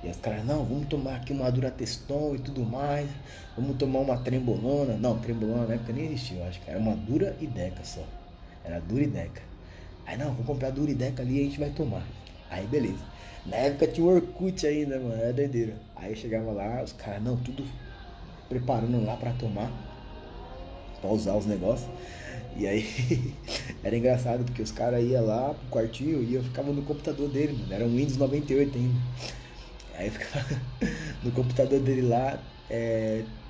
E os caras, não, vamos tomar aqui uma Durateston e tudo mais, vamos tomar uma trembolona. Não, trembolona na época nem existia, eu acho que era uma Dura e Deca só. Era Dura e Deca. Aí, não, vou comprar a Dura e Deca ali e a gente vai tomar. Aí, beleza. Na época tinha o Orkut ainda, mano, era doideira. Aí eu chegava lá, os caras, não, tudo preparando lá pra tomar, pra usar os negócios. E aí, era engraçado, porque os caras iam lá pro quartinho e eu ficava no computador dele, mano. Era um Windows 98 ainda. Aí eu ficava no computador dele lá,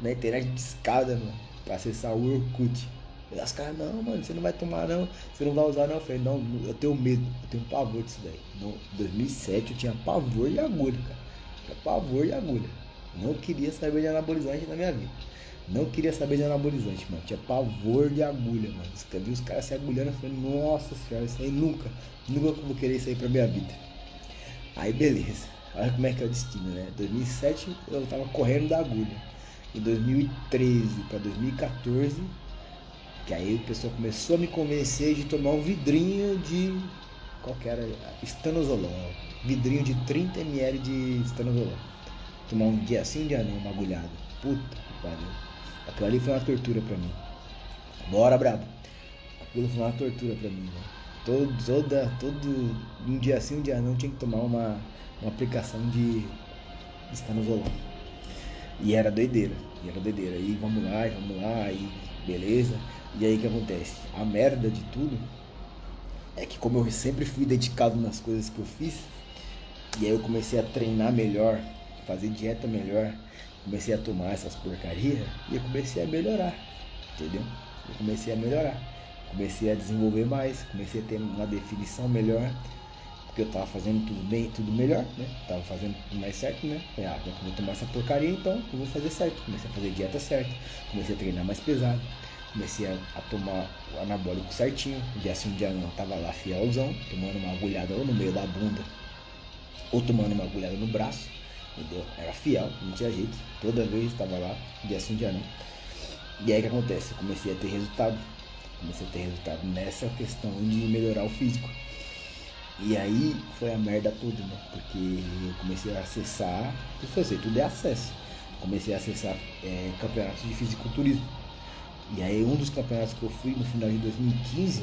na internet de escada, mano, pra acessar o Orkut. E os caras, não, mano, você não vai tomar não, você não vai usar não. Eu falei, não, eu tenho medo, eu tenho pavor disso daí. Em 2007 eu tinha pavor de agulha, cara. Tinha pavor de agulha. Não queria saber de anabolizante na minha vida. Não queria saber de anabolizante, mano. Tinha pavor de agulha, mano. Eu vi os caras se agulhando, eu falei, nossa senhora, isso aí nunca vou querer isso aí pra minha vida. Aí beleza. Olha como é que é o destino, né? Em 2007 eu tava correndo da agulha. Em 2013 para 2014, que aí o pessoal começou a me convencer de tomar um vidrinho de... Qual que era? Estanozolol. Vidrinho de 30 ml de estanozolol. Tomar um dia sim, um dia não, uma agulhada. Puta que pariu. Aquilo ali foi uma tortura pra mim. Bora, brabo. Aquilo foi uma tortura pra mim, né? Todo um dia sim, um dia não, tinha que tomar uma aplicação de estanozolol. E era doideira. E vamos lá, e beleza. E aí o que acontece? A merda de tudo é que, como eu sempre fui dedicado nas coisas que eu fiz, e aí eu comecei a treinar melhor, fazer dieta melhor, comecei a tomar essas porcarias e eu comecei a melhorar, entendeu? Eu comecei a melhorar, comecei a desenvolver mais, comecei a ter uma definição melhor, porque eu tava fazendo tudo bem, tudo melhor, né? Tava fazendo tudo mais certo, né? Falei, já que eu vou tomar essa porcaria, então eu vou fazer certo. Comecei a fazer dieta certa, comecei a treinar mais pesado, comecei a tomar o anabólico certinho. Um dia sim, um dia não, eu tava lá fielzão, tomando uma agulhada ou no meio da bunda, ou tomando uma agulhada no braço, entendeu? Era fiel, não tinha jeito, toda vez estava lá, um dia sim, um dia não. E aí o que acontece? Eu comecei a ter resultado nessa questão de melhorar o físico. E aí foi a merda toda, né? Porque eu comecei a acessar, tudo é acesso. Comecei a acessar campeonatos de fisiculturismo. E aí um dos campeonatos que eu fui no final de 2015,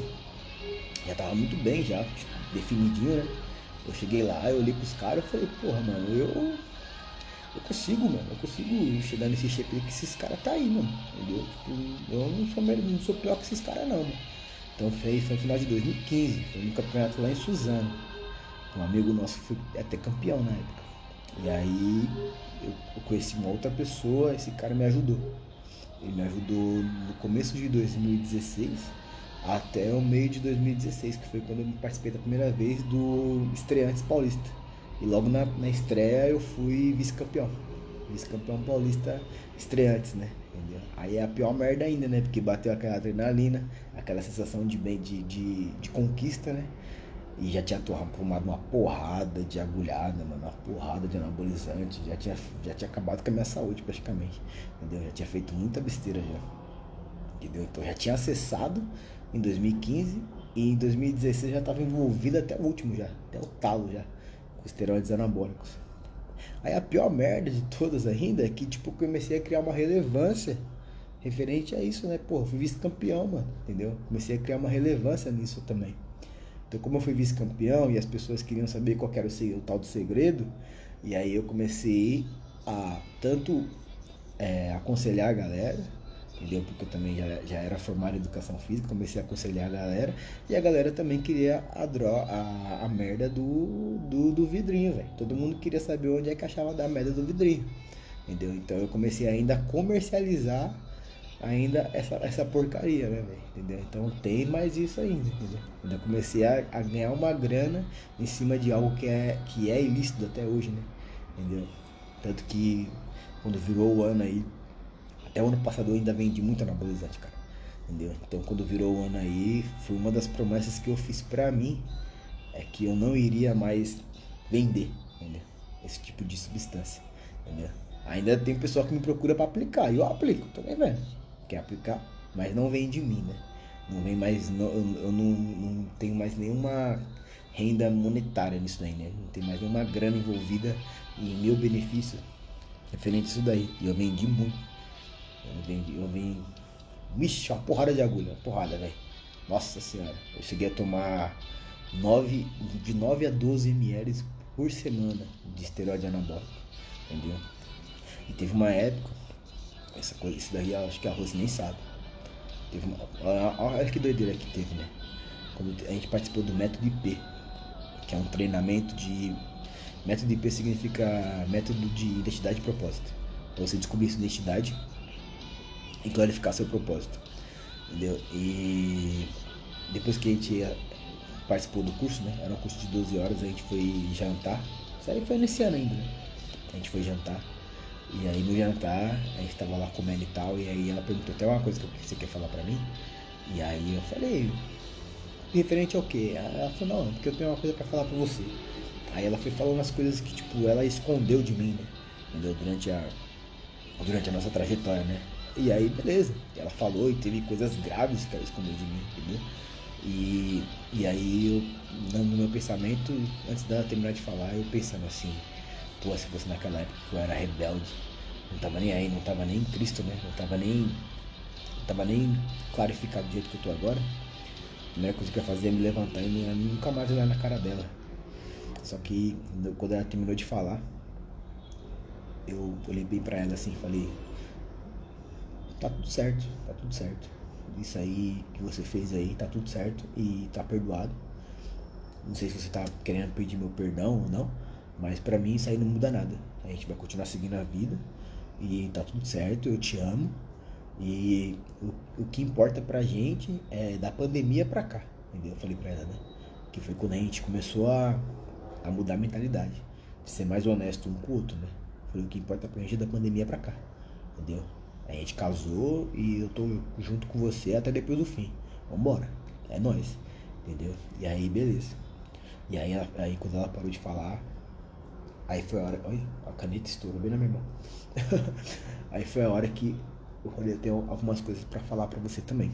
já tava muito bem, já definidinho, né? Eu cheguei lá, eu olhei pros caras e falei, porra, mano, eu consigo chegar nesse shape que esses caras tá aí, mano, entendeu? Eu não sou pior que esses caras não, mano. Então foi no final de 2015, foi no campeonato lá em Suzano. Um amigo nosso foi até campeão na época. E aí eu conheci uma outra pessoa, esse cara me ajudou. Ele me ajudou no começo de 2016 até o meio de 2016, que foi quando eu participei da primeira vez do Estreantes Paulista. E logo na estreia eu fui vice-campeão paulista estreantes, né? Entendeu? Aí é a pior merda ainda, né? Porque bateu aquela adrenalina, aquela sensação de conquista, né? E já tinha tomado uma porrada de agulhada, mano, uma porrada de anabolizante, já tinha acabado com a minha saúde praticamente, entendeu? Já tinha feito muita besteira já, entendeu? Então já tinha acessado em 2015 e em 2016 já estava envolvido até o último já, até o talo já, com esteroides anabólicos. Aí a pior merda de todas ainda é que, tipo, comecei a criar uma relevância referente a isso, né? Pô, fui vice-campeão, mano, entendeu? Comecei a criar uma relevância nisso também. Então, como eu fui vice-campeão e as pessoas queriam saber qual que era o tal do segredo, e aí eu comecei a tanto aconselhar a galera, entendeu? Porque eu também já era formado em educação física, comecei a aconselhar a galera, e a galera também queria a merda do vidrinho, velho. Todo mundo queria saber onde é que achava da merda do vidrinho, entendeu? Então eu comecei ainda a comercializar ainda essa porcaria, né, velho? Entendeu? Então tem mais isso ainda, entendeu? Ainda comecei a ganhar uma grana em cima de algo que é ilícito até hoje, né? Entendeu? Tanto que quando virou o ano aí, até o ano passado eu ainda vendi muito anabolizante, cara. Entendeu? Então quando virou o ano aí, foi uma das promessas que eu fiz pra mim, é que eu não iria mais vender, entendeu? Esse tipo de substância, entendeu? Ainda tem pessoal que me procura pra aplicar, e eu aplico, tô nem vendo. Quer aplicar, mas não vem de mim, né? Não vem mais, eu não tenho mais nenhuma renda monetária nisso daí, né? Não tem mais nenhuma grana envolvida em meu benefício referente a isso daí. E eu vendi muito. Eu vendi, vixe, uma porrada de agulha, uma porrada, velho. Nossa senhora, eu cheguei a tomar de 9 a 12 ml por semana de esteroide anabólico, entendeu? E teve uma época, essa coisa, isso daí eu acho que a Rose nem sabe. Olha que doideira que teve, né? Quando a gente participou do método IP, que é um treinamento de. Método IP significa método de identidade e propósito. Pra você descobrir sua identidade e clarificar seu propósito. Entendeu? E depois que a gente participou do curso, né? Era um curso de 12 horas, a gente foi jantar. Isso aí foi nesse ano ainda, né? A gente foi jantar. E aí no jantar, a gente tava lá comendo e tal, e aí ela perguntou até uma coisa que você quer falar pra mim. E aí eu falei, referente ao quê? Ela falou, não, porque eu tenho uma coisa pra falar pra você. Aí ela foi falando as coisas que, tipo, ela escondeu de mim, né? Entendeu? Durante a nossa trajetória, né? E aí, beleza. Ela falou e teve coisas graves que ela escondeu de mim, entendeu? E aí, no meu pensamento, antes dela terminar de falar, eu pensando assim, pô, se fosse naquela época que eu era rebelde, não tava nem aí, não tava nem em Cristo, né? Não tava nem clarificado do jeito que eu tô agora. A primeira coisa que eu fazia é me levantar e nunca mais olhar na cara dela. Só que quando ela terminou de falar, eu olhei bem pra ela assim e falei, tá tudo certo, tá tudo certo. Isso aí que você fez aí, tá tudo certo e tá perdoado. Não sei se você tá querendo pedir meu perdão ou não, mas pra mim isso aí não muda nada. A gente vai continuar seguindo a vida e tá tudo certo, eu te amo. E o que importa pra gente é da pandemia pra cá, entendeu? Eu falei pra ela, né? Que foi quando a gente começou a mudar a mentalidade, de ser mais honesto um com o outro, né? Foi o que importa pra gente da pandemia pra cá, entendeu? A gente casou e eu tô junto com você até depois do fim. Vambora, é nóis, entendeu? E aí, beleza. E aí quando ela parou de falar, aí foi a hora. Olha, a caneta estourou bem na minha mão. Aí foi a hora que eu falei, eu tenho algumas coisas pra falar pra você também.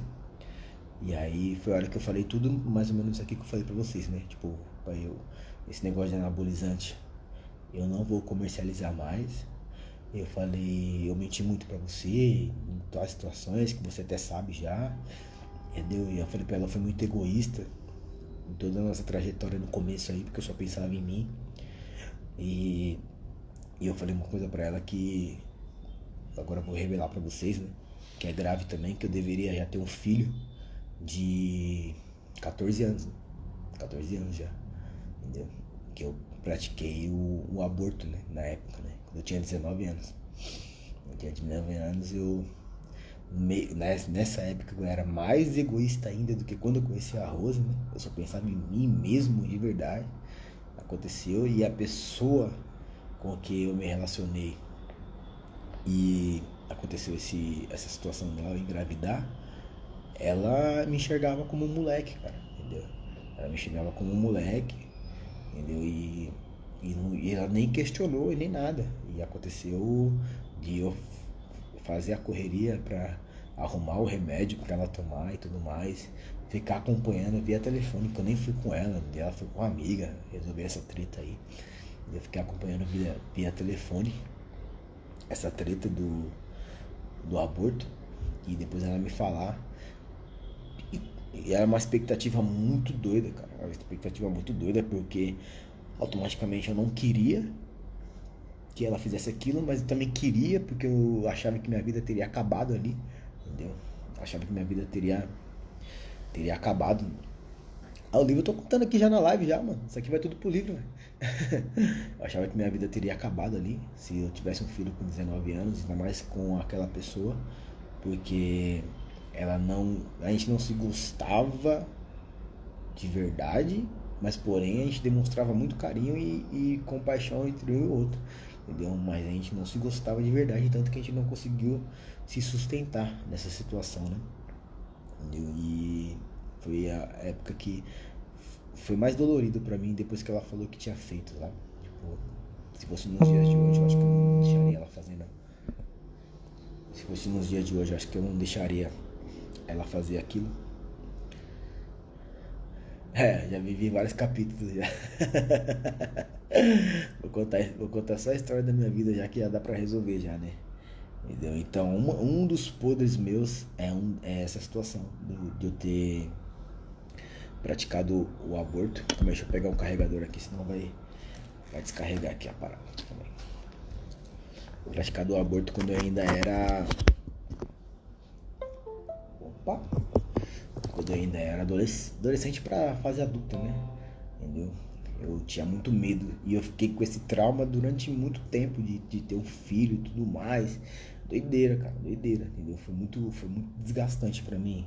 E aí foi a hora que eu falei tudo mais ou menos isso aqui que eu falei pra vocês, né? Tipo, esse negócio de anabolizante, eu não vou comercializar mais. Eu falei, eu menti muito pra você em todas as situações que você até sabe já, entendeu? E eu falei pra ela, eu fui muito egoísta em toda a nossa trajetória no começo aí, porque eu só pensava em mim. E eu falei uma coisa pra ela que agora eu vou revelar pra vocês, né? Que é grave também, que eu deveria já ter um filho de 14 anos, né? 14 anos já, entendeu? Que eu pratiquei o aborto, né? Na época, né? Quando eu tinha 19 anos. Eu tinha 19 anos, nessa época eu era mais egoísta ainda do que quando eu conheci a Rose, né? Eu só pensava em mim mesmo, de verdade. Aconteceu e a pessoa com que eu me relacionei e aconteceu essa situação dela engravidar, ela me enxergava como um moleque, cara, entendeu? Ela me enxergava como um moleque, entendeu? E ela nem questionou e nem nada. E aconteceu de eu fazer a correria pra arrumar o remédio pra ela tomar e tudo mais. Ficar acompanhando via telefone, que eu nem fui com ela foi com uma amiga, resolver essa treta aí. Eu fiquei acompanhando via telefone essa treta do aborto. E depois ela me falar. E era uma expectativa muito doida, cara. Uma expectativa muito doida, porque automaticamente eu não queria que ela fizesse aquilo, mas eu também queria, porque eu achava que minha vida teria acabado ali, entendeu? Eu achava que minha vida teria acabado. Ah, o livro eu tô contando aqui já na live já, mano. Isso aqui vai tudo pro livro, velho. Eu achava que minha vida teria acabado ali, se eu tivesse um filho com 19 anos, ainda mais com aquela pessoa, porque a gente não se gostava de verdade, mas porém a gente demonstrava muito carinho e compaixão entre um e o outro, entendeu? Mas a gente não se gostava de verdade, tanto que a gente não conseguiu se sustentar nessa situação, né? Entendeu? E foi a época que foi mais dolorido pra mim depois que ela falou que tinha feito, sabe? Tipo, se fosse nos dias de hoje, eu acho que eu não deixaria ela fazer, não. Se fosse nos dias de hoje, eu acho que eu não deixaria ela fazer aquilo. Já vivi vários capítulos já. Vou contar só a história da minha vida já que já dá pra resolver já, né? Entendeu? Então, um dos podres meus é essa situação de eu ter praticado o aborto. Deixa eu pegar um carregador aqui, senão vai descarregar aqui a parada também. Praticado o aborto quando eu ainda era... Opa! Quando eu ainda era adolescente pra fase adulta, né? Entendeu? Eu tinha muito medo e eu fiquei com esse trauma durante muito tempo de ter um filho e tudo mais. Doideira, cara, doideira, entendeu? Foi muito desgastante pra mim.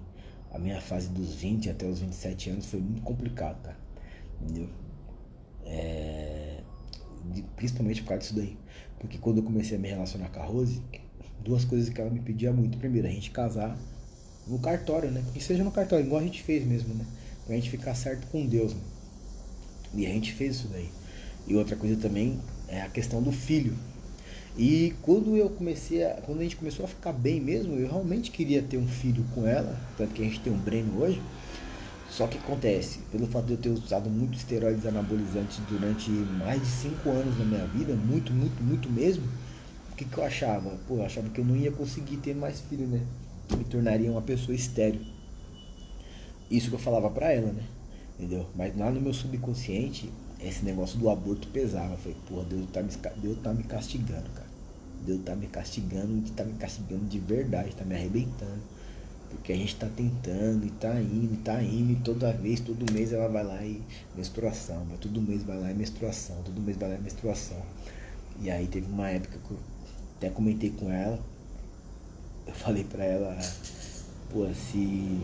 A minha fase dos 20 até os 27 anos foi muito complicado, cara, entendeu? Principalmente por causa disso daí. Porque quando eu comecei a me relacionar com a Rose, duas coisas que ela me pedia muito. Primeiro, a gente casar no cartório, né? Que seja no cartório, igual a gente fez mesmo, né? Pra gente ficar certo com Deus, né? E a gente fez isso daí. E outra coisa também é a questão do filho. E quando a gente começou a ficar bem mesmo, eu realmente queria ter um filho com ela, tanto que a gente tem um Breno hoje. Só que acontece, pelo fato de eu ter usado muitos esteroides anabolizantes durante mais de 5 anos na minha vida, muito mesmo, o que eu achava? Pô, eu achava que eu não ia conseguir ter mais filho, né? Eu me tornaria uma pessoa estéril. Isso que eu falava pra ela, né? Entendeu? Mas lá no meu subconsciente, esse negócio do aborto pesava. Eu falei, porra, Deus tá me castigando, cara. Deus tá me castigando de verdade, tá me arrebentando. Porque a gente tá tentando e tá indo, e toda vez, todo mês ela vai lá e menstruação, mas todo mês vai lá e menstruação, todo mês vai lá e menstruação. E aí teve uma época que eu até comentei com ela, eu falei pra ela, pô, se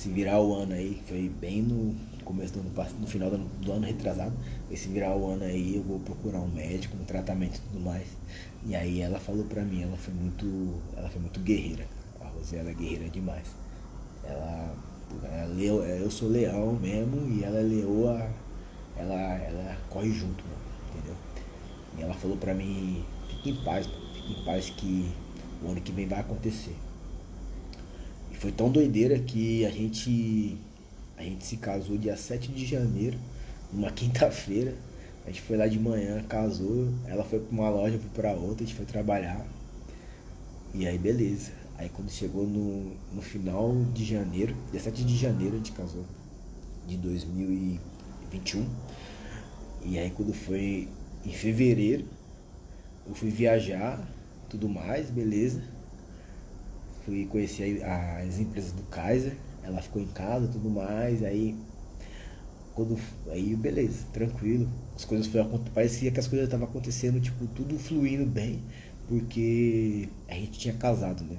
virar o ano aí, foi bem no começo do ano passado, no final do ano retrasado, se virar o ano aí eu vou procurar um médico, um tratamento e tudo mais. E aí ela falou pra mim, ela foi muito guerreira. A Rosé, ela é guerreira demais. Ela eu sou leão mesmo e ela é leoa, ela corre junto, mano, entendeu? E ela falou pra mim, fique em paz que o ano que vem vai acontecer. E foi tão doideira que a gente se casou dia 7 de janeiro, numa quinta-feira. A gente foi lá de manhã, casou, ela foi pra uma loja, eu fui pra outra, a gente foi trabalhar. E aí beleza. Aí quando chegou no final de janeiro, dia 7 de janeiro a gente casou, de 2021. E aí quando foi em fevereiro, eu fui viajar, tudo mais, beleza. Fui conhecer as empresas do Kaiser, ela ficou em casa, tudo mais, aí beleza, tranquilo. As coisas parecia que as coisas estavam acontecendo, tipo, tudo fluindo bem, porque a gente tinha casado, né?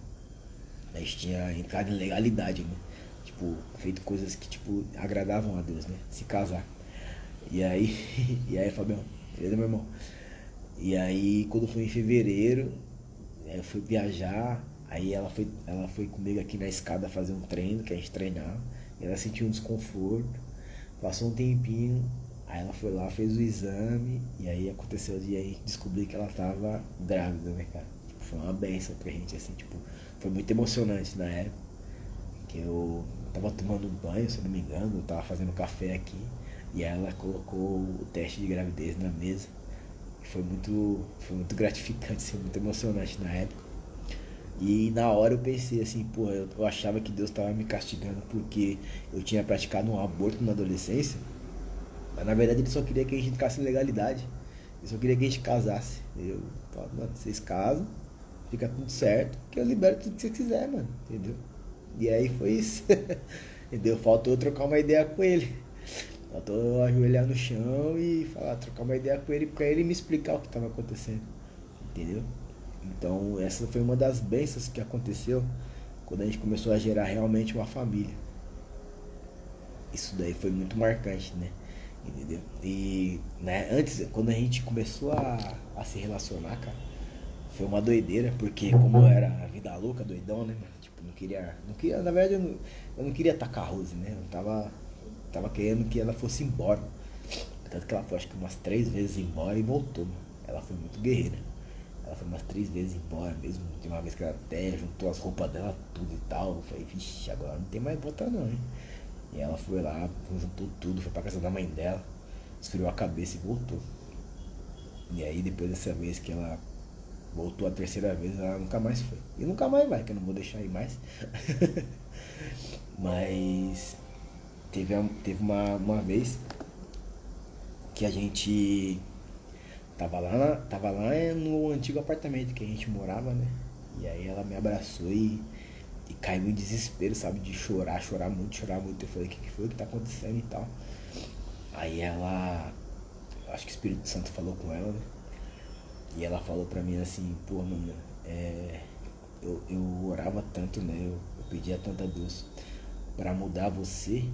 A gente tinha entrado em legalidade, né? Tipo, feito coisas que, tipo, agradavam a Deus, né? Se casar. E aí, Fabião, beleza, meu irmão? E aí, quando foi em fevereiro, eu fui viajar, aí ela foi comigo aqui na escada fazer um treino, que a gente treinava, e ela sentiu um desconforto, passou um tempinho, aí ela foi lá, fez o exame, e aí aconteceu de aí descobrir que ela tava grávida, né, cara? Tipo, foi uma benção pra gente, assim, tipo, foi muito emocionante na época, que eu tava tomando banho, se eu não me engano, eu tava fazendo café aqui, e ela colocou o teste de gravidez na mesa. Foi muito gratificante, assim, muito emocionante na época. E na hora eu pensei assim, pô, eu achava que Deus estava me castigando porque eu tinha praticado um aborto na adolescência, mas na verdade ele só queria que a gente ficasse em legalidade. Ele só queria que a gente casasse. Eu falo, mano, vocês casam, fica tudo certo, que eu libero tudo que você quiser, mano, entendeu? E aí foi isso. Entendeu? Faltou eu trocar uma ideia com ele. Faltou eu ajoelhar no chão e falar, trocar uma ideia com ele pra ele me explicar o que estava acontecendo. Entendeu? Então essa foi uma das bênçãos que aconteceu quando a gente começou a gerar realmente uma família. Isso daí foi muito marcante, né? Entendeu? E né, antes, quando a gente começou a se relacionar, cara, foi uma doideira, porque como eu era a vida louca, doidão, né, mano? Tipo, não queria, na verdade eu não queria tacar a Rose, né? Eu tava querendo que ela fosse embora. Tanto que ela foi acho que umas 3 vezes embora e voltou, mano. Ela foi muito guerreira. Ela foi umas 3 vezes embora mesmo. Tem uma vez que ela até juntou as roupas dela, tudo e tal. Eu falei, vixe, agora não tem mais volta não, hein? E ela foi lá, juntou tudo, foi pra casa da mãe dela, esfriou a cabeça e voltou. E aí depois dessa vez que ela voltou a terceira vez, ela nunca mais foi. E nunca mais vai, que eu não vou deixar ir mais. Mas teve uma vez que a gente tava lá no antigo apartamento que a gente morava, né? E aí ela me abraçou e caiu em desespero, sabe? De chorar, chorar muito, chorar muito. Eu falei, o que foi que tá acontecendo e tal. Aí ela, acho que o Espírito Santo falou com ela, né? E ela falou pra mim assim, pô, mano, eu orava tanto, né? Eu pedia tanto a Deus pra mudar você.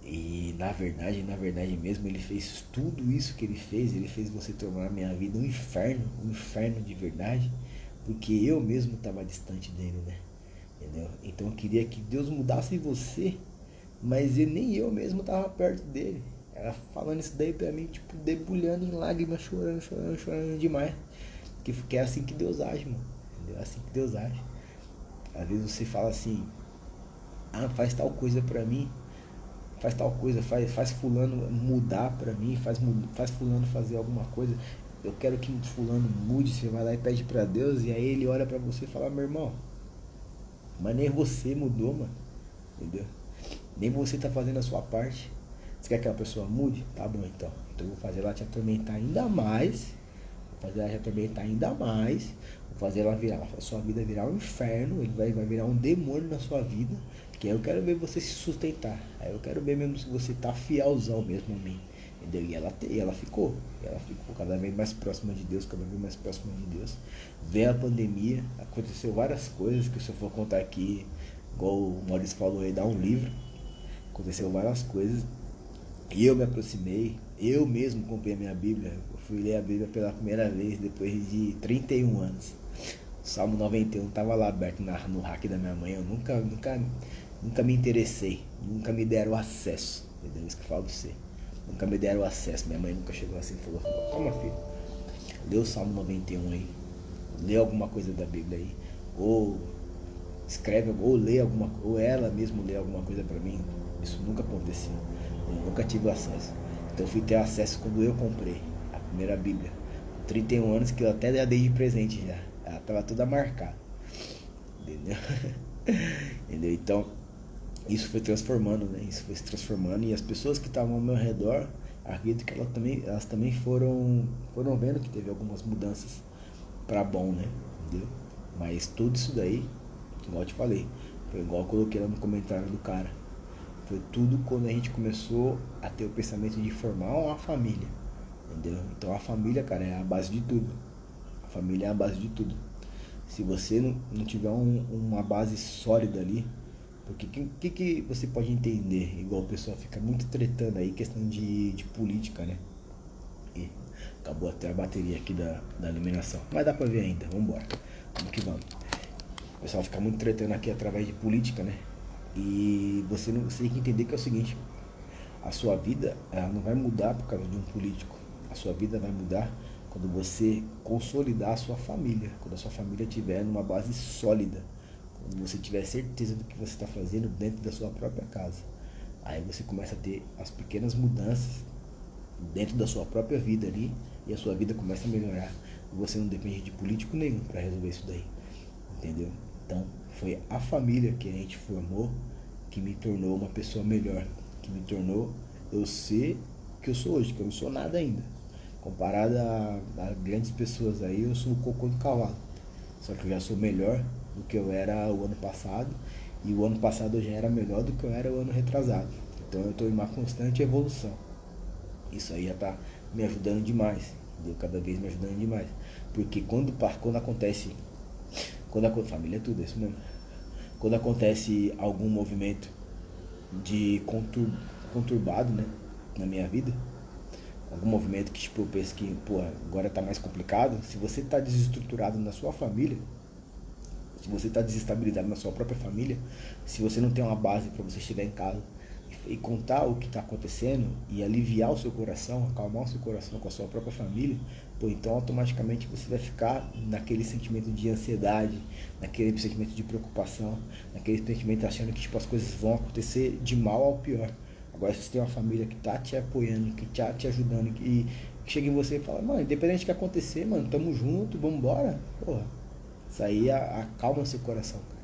E na verdade mesmo, ele fez tudo isso que ele fez você tornar a minha vida um inferno de verdade, porque eu mesmo estava distante dele, né? Entendeu? Então eu queria que Deus mudasse você, mas nem eu mesmo estava perto dele. Ela falando isso daí pra mim, tipo, debulhando em lágrimas, chorando, chorando, chorando demais. Que é assim que Deus age, mano. Entendeu? É assim que Deus age. Às vezes você fala assim, ah, faz tal coisa pra mim, faz tal coisa, faz fulano mudar pra mim, faz fulano fazer alguma coisa. Eu quero que fulano mude, você vai lá e pede pra Deus, e aí ele olha pra você e fala, meu irmão, mas nem você mudou, mano. Entendeu? Nem você tá fazendo a sua parte. Você quer que a pessoa mude? Tá bom então. Então eu vou fazer ela te atormentar ainda mais. Vou fazer ela te atormentar ainda mais. Vou fazer ela virar, a sua vida virar um inferno. Ele vai virar um demônio na sua vida. Que aí eu quero ver você se sustentar. Aí eu quero ver mesmo se você tá fielzão mesmo a mim. Entendeu? E ela ficou. Ela ficou cada vez mais próxima de Deus, cada vez mais próxima de Deus. Veio a pandemia, aconteceu várias coisas que se eu for contar aqui, igual o Maurício falou aí, dá um livro. Aconteceu várias coisas. E eu me aproximei, eu mesmo comprei a minha Bíblia. Eu fui ler a Bíblia pela primeira vez depois de 31 anos. O Salmo 91 estava lá aberto no rack da minha mãe. Eu nunca me interessei, nunca me deram acesso. Entendeu? Isso que eu falo pra você. Nunca me deram acesso. Minha mãe nunca chegou assim e falou, toma filho, lê o Salmo 91 aí, lê alguma coisa da Bíblia aí, ou escreve, ou lê alguma, ou ela mesmo lê alguma coisa pra mim. Isso nunca aconteceu. Eu nunca tive acesso. Então eu fui ter acesso quando eu comprei a primeira Bíblia. Com 31 anos, que eu até dei de presente já. Ela tava toda marcada. Entendeu? Entendeu? Então, isso foi transformando, né? Isso foi se transformando. E as pessoas que estavam ao meu redor, acredito que elas também foram vendo que teve algumas mudanças pra bom, né? Entendeu? Mas tudo isso daí, igual eu te falei, foi igual eu coloquei lá no comentário do cara. Foi tudo quando a gente começou a ter o pensamento de formar uma família. Entendeu? Então a família, cara, é a base de tudo. A família é a base de tudo. Se você não tiver uma base sólida ali, porque que você pode entender? Igual o pessoal fica muito tretando aí, questão de política, né? E acabou até a bateria aqui da iluminação. Mas dá pra ver ainda, vambora. Vamos que vamos. O pessoal fica muito tretando aqui através de política, né? E você tem que entender que é o seguinte, a sua vida ela não vai mudar por causa de um político. A sua vida vai mudar quando você consolidar a sua família, quando a sua família estiver numa base sólida, quando você tiver certeza do que você está fazendo dentro da sua própria casa. Aí você começa a ter as pequenas mudanças dentro da sua própria vida ali, e a sua vida começa a melhorar. E você não depende de político nenhum para resolver isso daí. entendeu? Então, foi a família que a gente formou que me tornou uma pessoa melhor, que me tornou eu ser o que eu sou hoje, que eu não sou nada ainda. Comparado a grandes pessoas aí, eu sou o cocô do cavalo. Só que eu já sou melhor do que eu era o ano passado, e o ano passado eu já era melhor do que eu era o ano retrasado. Então eu estou em uma constante evolução. Isso aí já está me ajudando demais, entendeu? Cada vez me ajudando demais. Porque quando acontece, família é tudo, é isso mesmo. Quando acontece algum movimento de conturbado, né, na minha vida, algum movimento que tipo, eu penso que, pô, agora tá mais complicado, se você tá desestruturado na sua família, se você tá desestabilizado na sua própria família, se você não tem uma base para você chegar em casa e contar o que está acontecendo e aliviar o seu coração, acalmar o seu coração com a sua própria família, pô, então automaticamente você vai ficar naquele sentimento de ansiedade, naquele sentimento de preocupação, naquele sentimento achando que tipo, as coisas vão acontecer de mal ao pior. Agora se você tem uma família que tá te apoiando, que tá te ajudando, e chega em você e fala, mano, independente do que acontecer, mano, tamo junto, vamos embora, porra. Isso aí acalma seu coração, cara.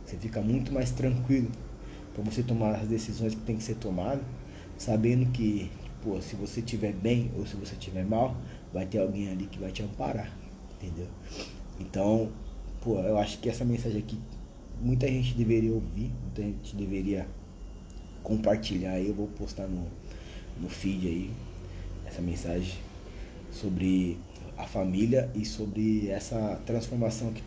Você fica muito mais tranquilo para você tomar as decisões que tem que ser tomadas, sabendo que, pô, se você estiver bem ou se você estiver mal, vai ter alguém ali que vai te amparar, entendeu? Então, pô, eu acho que essa mensagem aqui muita gente deveria ouvir, muita gente deveria compartilhar aí. Eu vou postar no feed aí essa mensagem sobre a família e sobre essa transformação que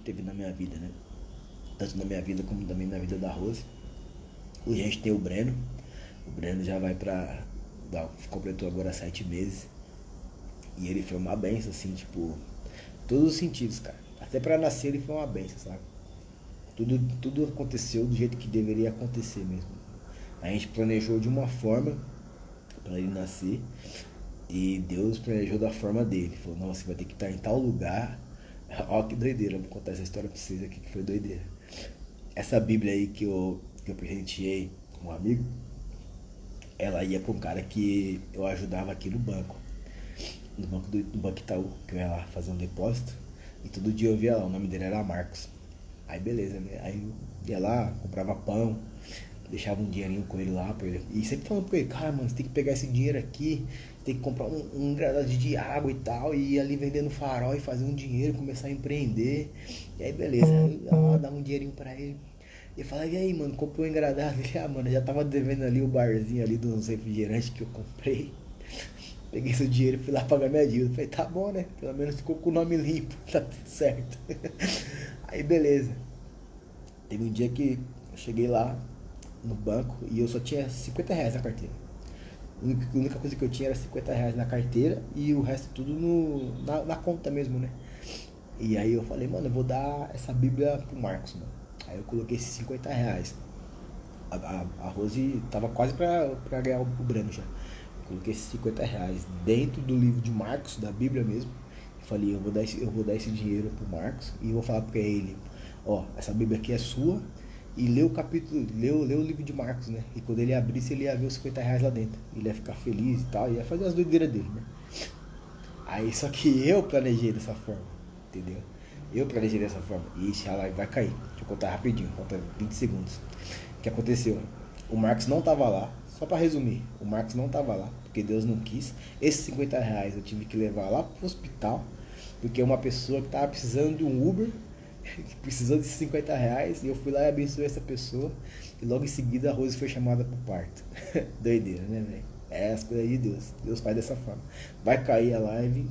teve na minha vida, né? Tanto na minha vida como também na vida da Rose. Hoje a gente tem o Breno já vai completou agora 7 meses, e ele foi uma benção, assim, tipo, todos os sentidos, cara. Até pra nascer ele foi uma benção, sabe? Tudo aconteceu do jeito que deveria acontecer mesmo. A gente planejou de uma forma para ele nascer, e Deus planejou da forma dele. Falou, não, você vai ter que estar em tal lugar. Olha que doideira, eu vou contar essa história pra vocês aqui, que foi doideira. Essa Bíblia aí que eu presenteei um amigo, ela ia pra um cara que eu ajudava aqui no banco do Banco Itaú, que eu ia lá fazer um depósito, e todo dia eu via lá, o nome dele era Marcos. Aí beleza, né? Aí eu ia lá, comprava pão, deixava um dinheirinho com ele lá pra ele. E sempre falando pra ele, cara, mano, você tem que pegar esse dinheiro aqui, tem que comprar um engradado de água e tal, e ir ali vendendo farol e fazer um dinheiro, começar a empreender. E aí beleza, aí eu ia lá, dava um dinheirinho pra ele. E eu falava, e aí, mano, comprou um engradado? Ele, mano, eu já tava devendo ali o barzinho ali dos refrigerantes que eu comprei. Peguei esse dinheiro e fui lá pagar minha dívida. Falei, tá bom, né? Pelo menos ficou com o nome limpo, tá tudo certo. Aí beleza. Teve um dia que eu cheguei lá no banco e eu só tinha 50 reais na carteira. A única coisa que eu tinha era 50 reais na carteira e o resto tudo na conta mesmo, né? E aí eu falei, mano, eu vou dar essa Bíblia pro Marcos, mano. Aí eu coloquei esses 50 reais. A Rose tava quase pra ganhar o Breno já. Eu coloquei esses 50 reais dentro do livro de Marcos, da Bíblia mesmo. E falei, eu vou dar esse dinheiro pro Marcos e vou falar pra ele, ó, essa Bíblia aqui é sua, e lê o capítulo, lê o livro de Marcos, né? E quando ele abrisse, ele ia ver os 50 reais lá dentro. Ele ia ficar feliz e tal, ia fazer as doideiras dele, né? Aí só que eu planejei dessa forma, entendeu? Eu planejei dessa forma. Ixi, a live vai cair. Deixa eu contar rapidinho, conta 20 segundos. O que aconteceu? O Marcos não tava lá, só pra resumir, o Marcos não tava lá, porque Deus não quis. Esses 50 reais eu tive que levar lá pro hospital, porque uma pessoa que tava precisando de um Uber, precisou desses 50 reais, e eu fui lá e abençoei essa pessoa, e logo em seguida a Rose foi chamada pro parto. Doideira, né, velho? É as coisas de Deus. Deus faz dessa forma. Vai cair a live.